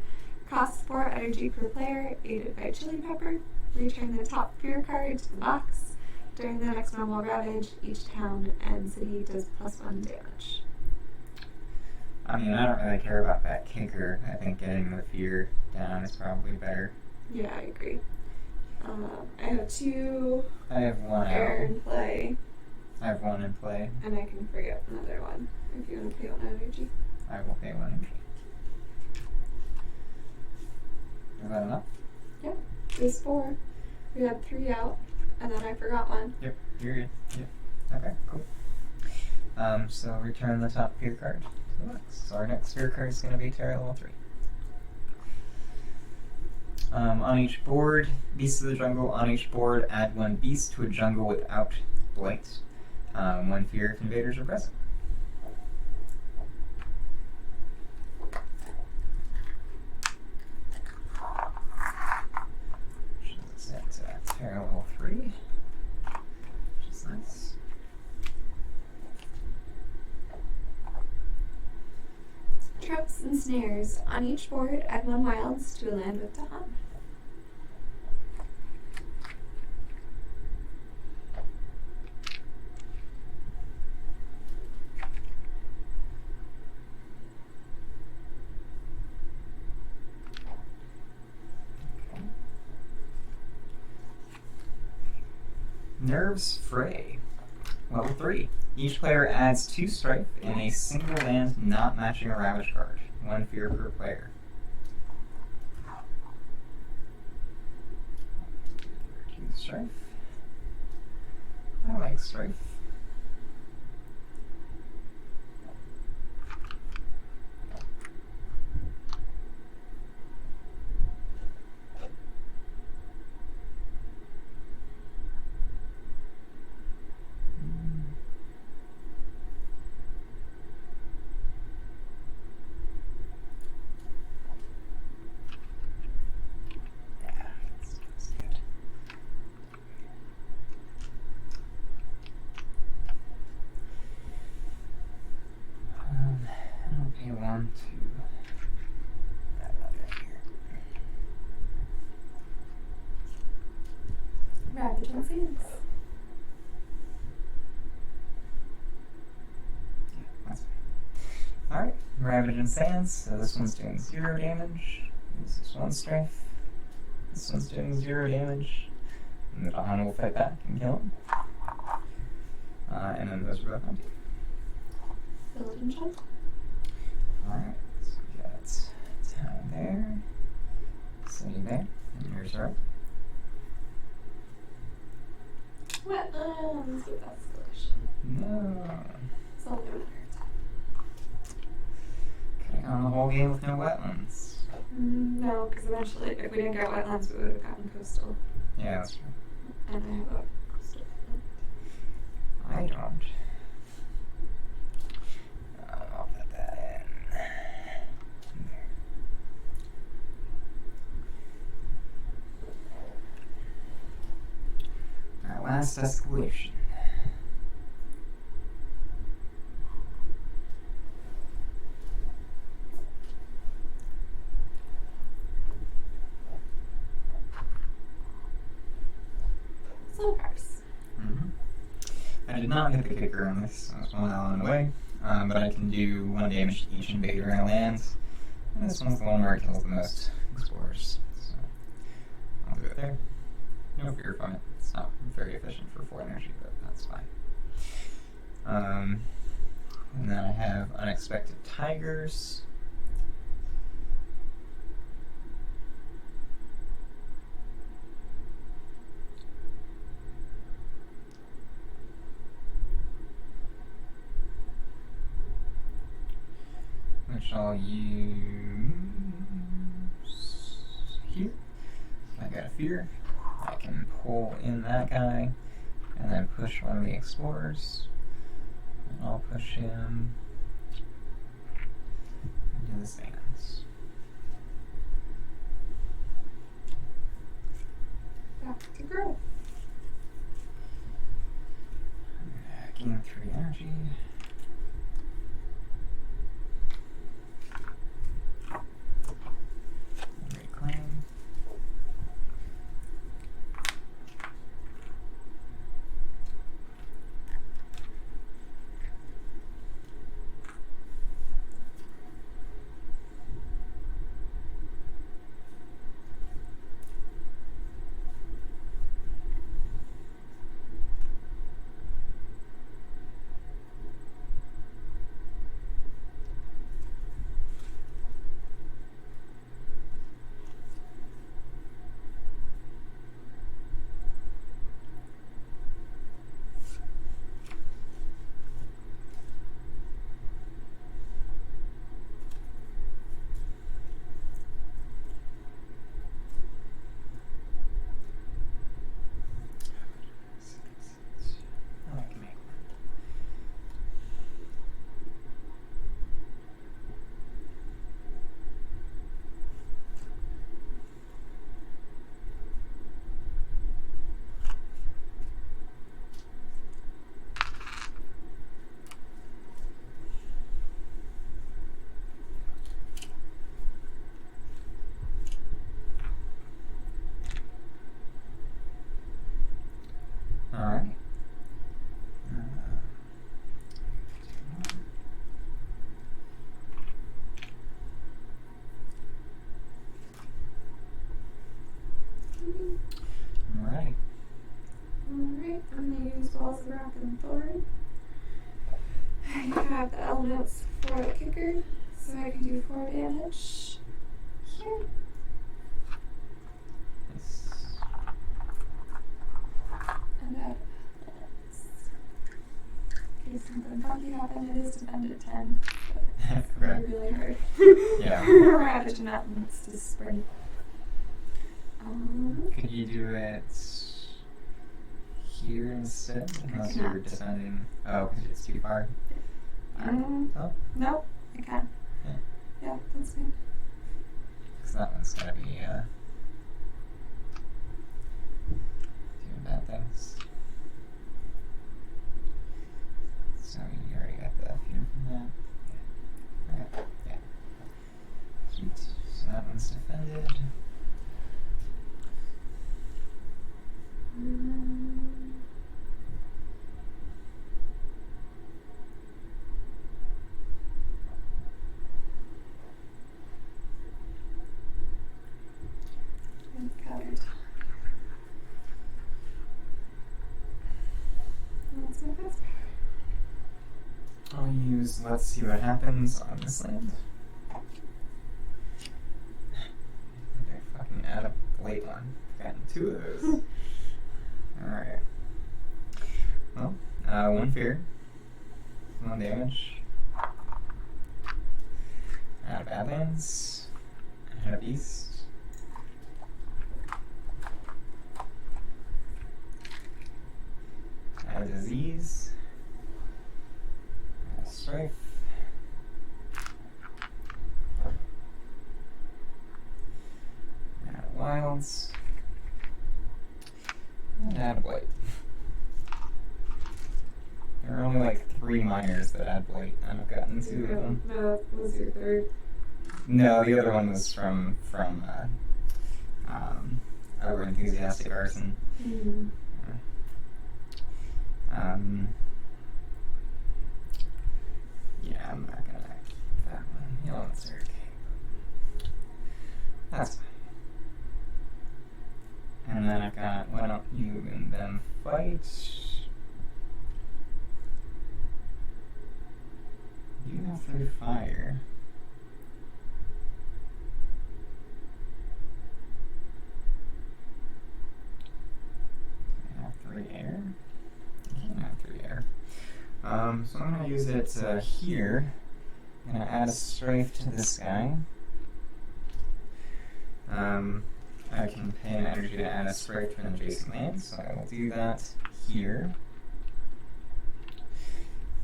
Costs 4 energy per player, aided by Chili Pepper. Return the top fear card to the box. During the next normal ravage, each town and city does +1 damage. I mean, I don't really care about that kicker. I think getting the fear down is probably better. Yeah, I agree. I have 2 I have 1 air out. in play, I have 1 in play. and I can free up another one if you want to pay 1 energy. I will pay 1 energy. Is that enough? Yeah, there's 4. We had 3 out, and then I forgot 1. Yep, you're good. Yep. Okay, cool. So return the top fear card to the box. So our next fear card is going to be Terra level 3. On each board, Beasts of the Jungle, on each board, add 1 beast to a jungle without blight. 1 fear if invaders are present. Which is at Terra level 3, which is nice. Traps and snares. On each board, add 1 wilds to a land with Dahan. Nerves Fray. Level 3. Each player adds 2 strife in a single land not matching a Ravage card. 1 fear per player. 2 strife. I like strife. I'll pay 1 to add that here. Ravage and Sands. Yeah, that's fine. Alright, Ravage and Sands. So this one's doing 0 damage. This is 1 strife. This one's doing 0 damage. And the Dahan will fight back and kill him. And then those are both empty. Village and Jump. Alright, so we got town there, city there, and yours are up. Wetlands with escalation. No. It's only under attack. Could have gone the whole game with no wetlands. No, because eventually, if we didn't get wetlands, we would have gotten coastal. Yeah, that's true. And I have a coastal. I don't. I'll put that in. There. Our last escalation. Silvers. I did not hit the kicker on this. I was one island away. But I can do 1 damage to each invader I land. And this one's the one where it kills the most explorers. So I'll do it there. No fear from it. It's not very efficient for 4 energy, but that's fine. And then I have Unexpected Tigers. Which I'll use here. I got a fear. I can pull in that guy and then push one of the explorers. And I'll push him into the sands. Back to grow. Gain 3 energy. Reclaim. Oh, I can make one. Alright. Alright. Alright, I'm going to use Balls of Rock and Thorn. I have the elements for the kicker, so I can do 4 damage here. Nice. And add elements. In case something funky happened, it is defended 10, but it's Right. really hard. Yeah. Ravage and elements to sprint. Could you do it here instead? Unless you were cannot. defending. Oh, because it's too far. Oh, No, I can. Yeah. Yeah, that's fine. because that one's gonna be doing bad things. So you already got the fear from that. Yeah. Alright. Yeah. Sweet. So that one's defended. Covered. That's my first I'll use Let's See What Happens on this land. Okay, fucking add a late one. Gotten 2 of those. Alright. Well, 1 fear. 1 damage. Add a Badlands. Add a Beast. Add a Disease. Add a Strife. Add a Wilds. And add a Blight. There are only like 3 minors that add Blight, and I've gotten 2 of them. No, that was your third. No, the other one was from Over Enthusiastic Arson. Mm. Yeah, I'm not gonna keep that one. You know, it's okay. That's fine. And then I've got, why don't you and them fight? You have 3 fire. I have 3 air. You can't have 3 air. So I'm gonna use it here. I'm gonna add a Strife to this guy. I can pay an energy to add a Strife to an adjacent land, so I will do that here.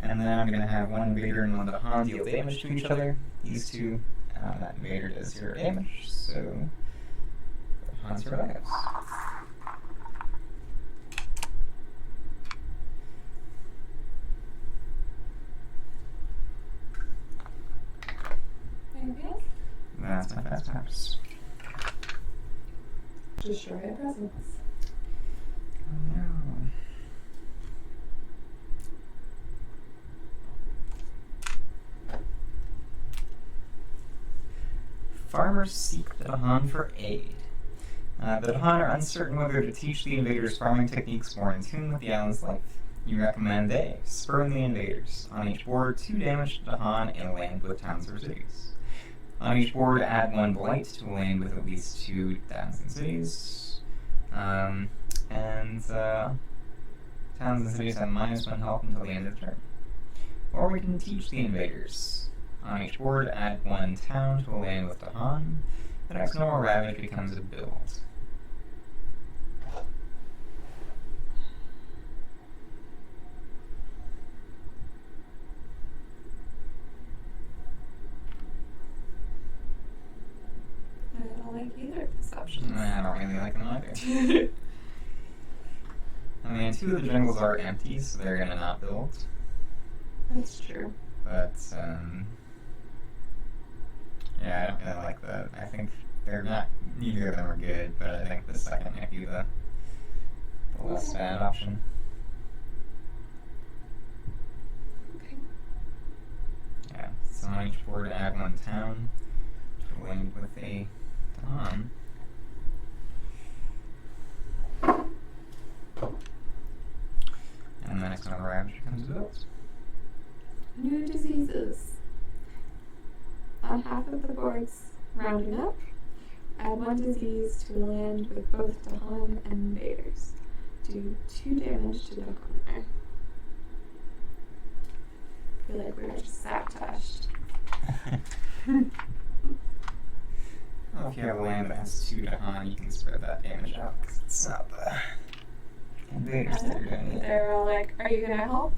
And then I'm gonna have 1 invader and 1 Dahan deal damage to each other. These 2, that invader does 0 damage, so Dahan survives. Anything else? That's my fast maps. Just show your presence. Oh no. Farmers seek the Dahan for aid. The Dahan are uncertain whether to teach the invaders farming techniques more in tune with the island's life. You recommend A. Spurn the invaders. On each board, 2 damage to Dahan in a land with towns or cities. On each board, add 1 blight to a land with at least 2 towns and cities. Towns and cities have -1 health until the end of the turn. Or we can teach the invaders. On each board, add 1 town to a land with Dahan. The next normal ravage becomes a build. I don't like either conceptions. I don't really like them either. I mean, 2 of the jungles are empty, so they're gonna not build. That's true. But, yeah, I don't really like that. I think they're not, neither of them are good, but I think the second might be the less bad option. Okay. Yeah, so on each board, add 1 town to a land with a Dahan. And the next normal ravage becomes a build. New diseases. On half of the boards, rounding up, add 1 disease to a land with both Dahan and invaders. Do 2 damage to Dahan there. I feel like we were just sabotaged. Well, if you have a land that has 2 Dahan, you can spread that damage out, because it's not the invaders that are doing it. They're all like, are you gonna help?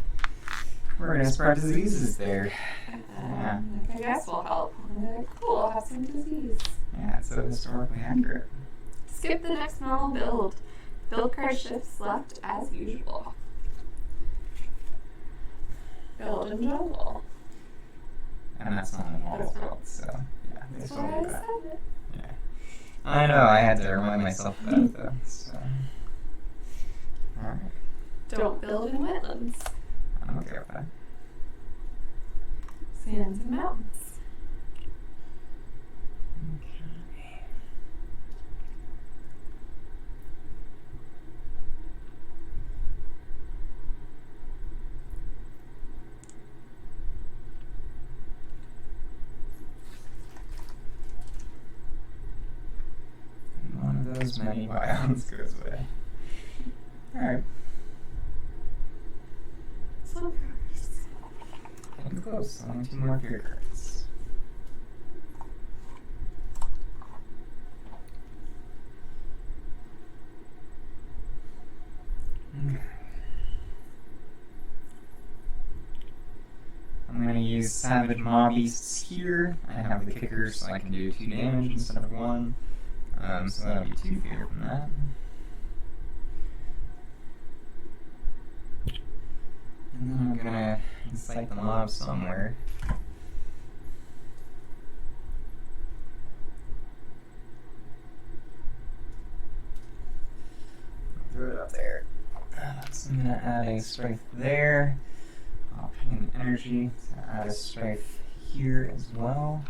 We're gonna spread diseases there. Yeah. Like, I guess we'll help. And they're like, cool, I'll have some disease. Yeah, it's so historically accurate. Skip the next normal build. Build card shifts left as usual. Build and jungle. And that's not an normal That's not. build, so yeah, they That's still why I do that. said it. Yeah. I know, I had to remind myself of that though, so. Alright. Don't build in wetlands. I'm okay with that. Sands and mountains. Okay. And one of those many biomes goes away. Alright. Slow progress. getting close. Only 2 more fear cards. Okay. I'm going to use Savage Mob Beasts here. I have the kickers, so I can do 2 damage instead of 1. So that'll be 2 fear from that. And then I'm going to incite the mob somewhere. Throw it up there. So I'm going to add a strife there. I'll pay an energy to add a strife here as well.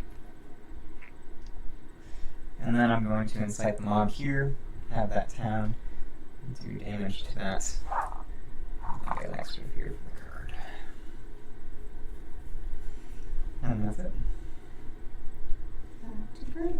And then I'm going to incite the mob here, have that town, and do damage to that. I get an extra fear for the card. And that's it. Too great.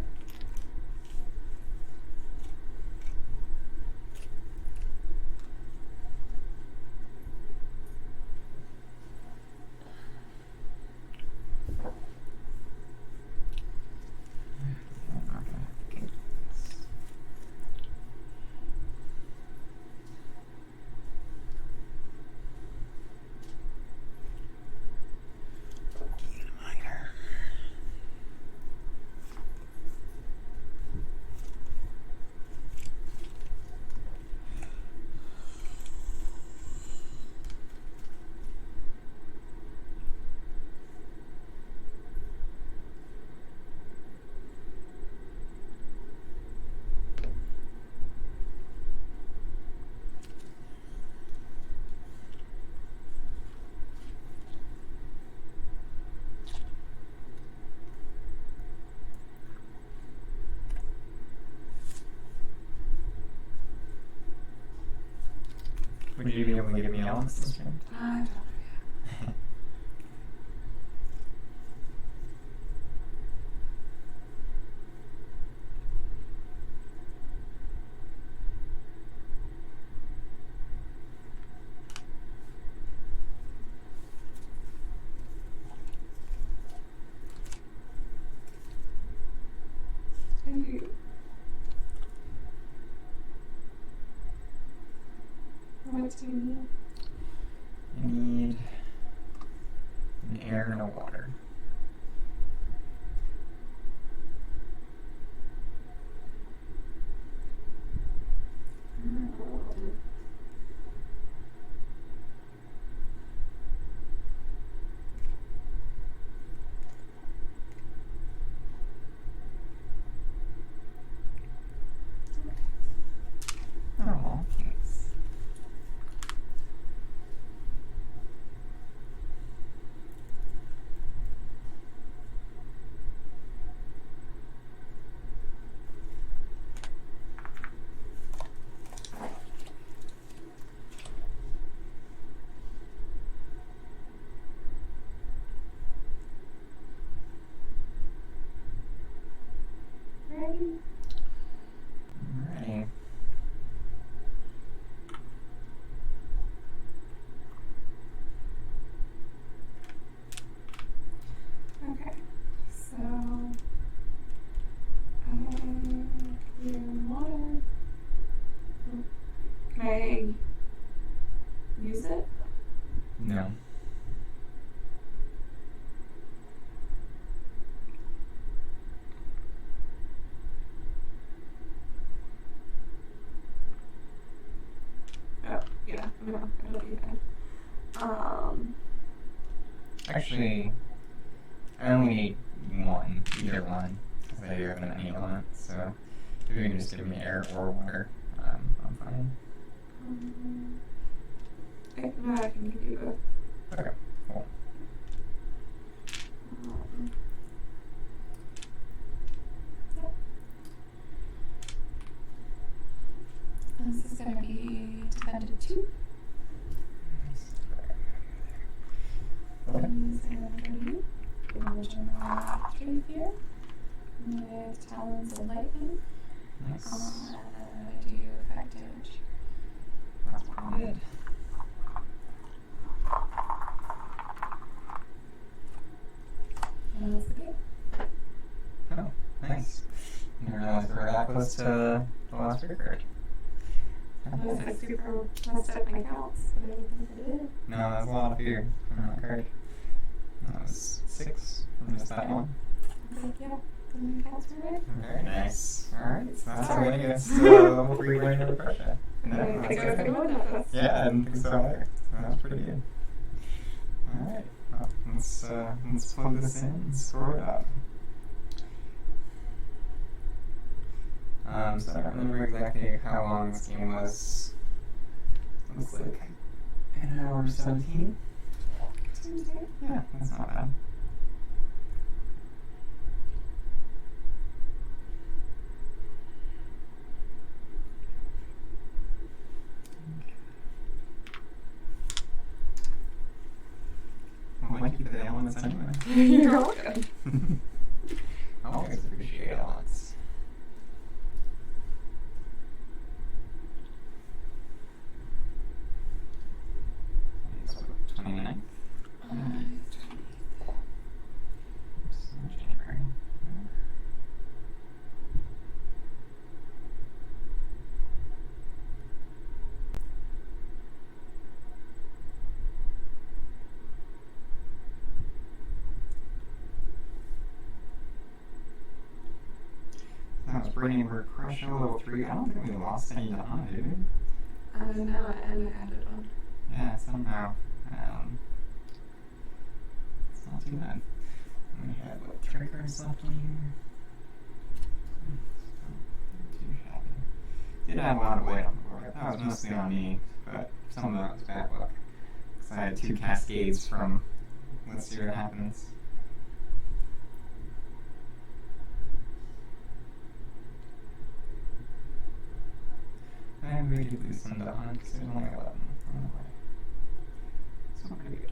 Would you be able to give me elements this round? I don't know. What do you need? I need an air and a water. Oh, thanks. Ready? Alright. Okay. So, clear water. Can I use it? No. Oh, yeah. No, it'll be fine. Actually, I only need one, either one, because I do have an element, so if you can just give me air or water, I'm fine. No, I can give you both. Okay, cool. Yep. This is going to be defended 2. Okay. Strength here with talons of lightning. Nice. Do effect damage. That's pretty good. close to the last record. I was like super messed up my counts, but I don't think I did. No, that's a lot of fear from that card. That was 6 from just that one. Okay, yeah, then my counts were right. Very nice. Alright, so that's a Sorry. win against level 3 Brandenburg-Prussia. I didn't think I was going to win that. Yeah, I didn't think so either. So that was pretty good. Alright, well, let's plug this in and score it up. So I don't remember exactly how long this game was. Looks like an hour 17. Yeah, that's not bad. Well, thank you for the elements anyway. You're welcome. I always appreciate elements. So, 29th. January. That was Brandenburg-Prussia level 3. I don't think we lost any Donna, did we? No, and I added one. Yeah, somehow. It's not too bad. And we have what, 3 cards left on here. Not too shabby. Did have a lot of weight on the board. That was mostly on me, but some of that was bad luck. Because I had 2 cascades from let's see what happens. And we did lose some to hunt because there's only 11 on the way. So pretty good.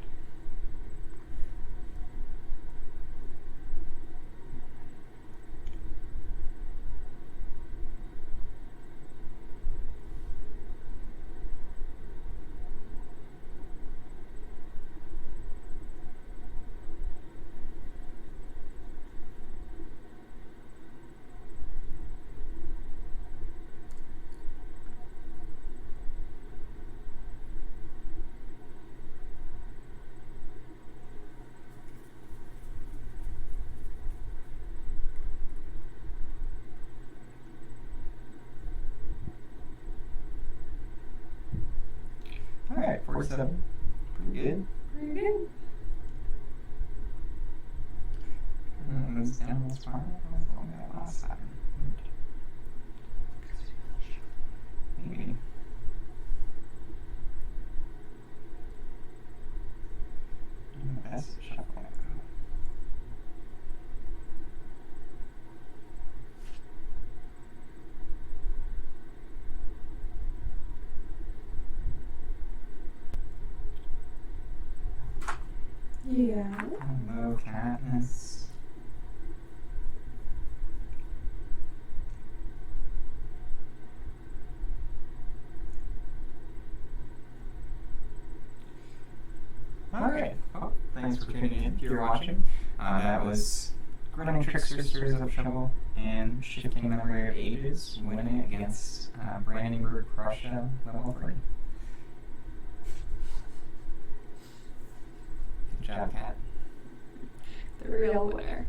Alright, 47. Pretty good. Pretty good. This animal's farm. I was going that last time. Maybe. Best shuffle. Yeah. Hello, Katniss. Alright, well, thanks for tuning in if you're watching. That was Grinning Trickster, Series of Shovel, and Shifting Memory of Ages, winning against Brandenburg-Prussia level 3. Good job, Kat. The real winner.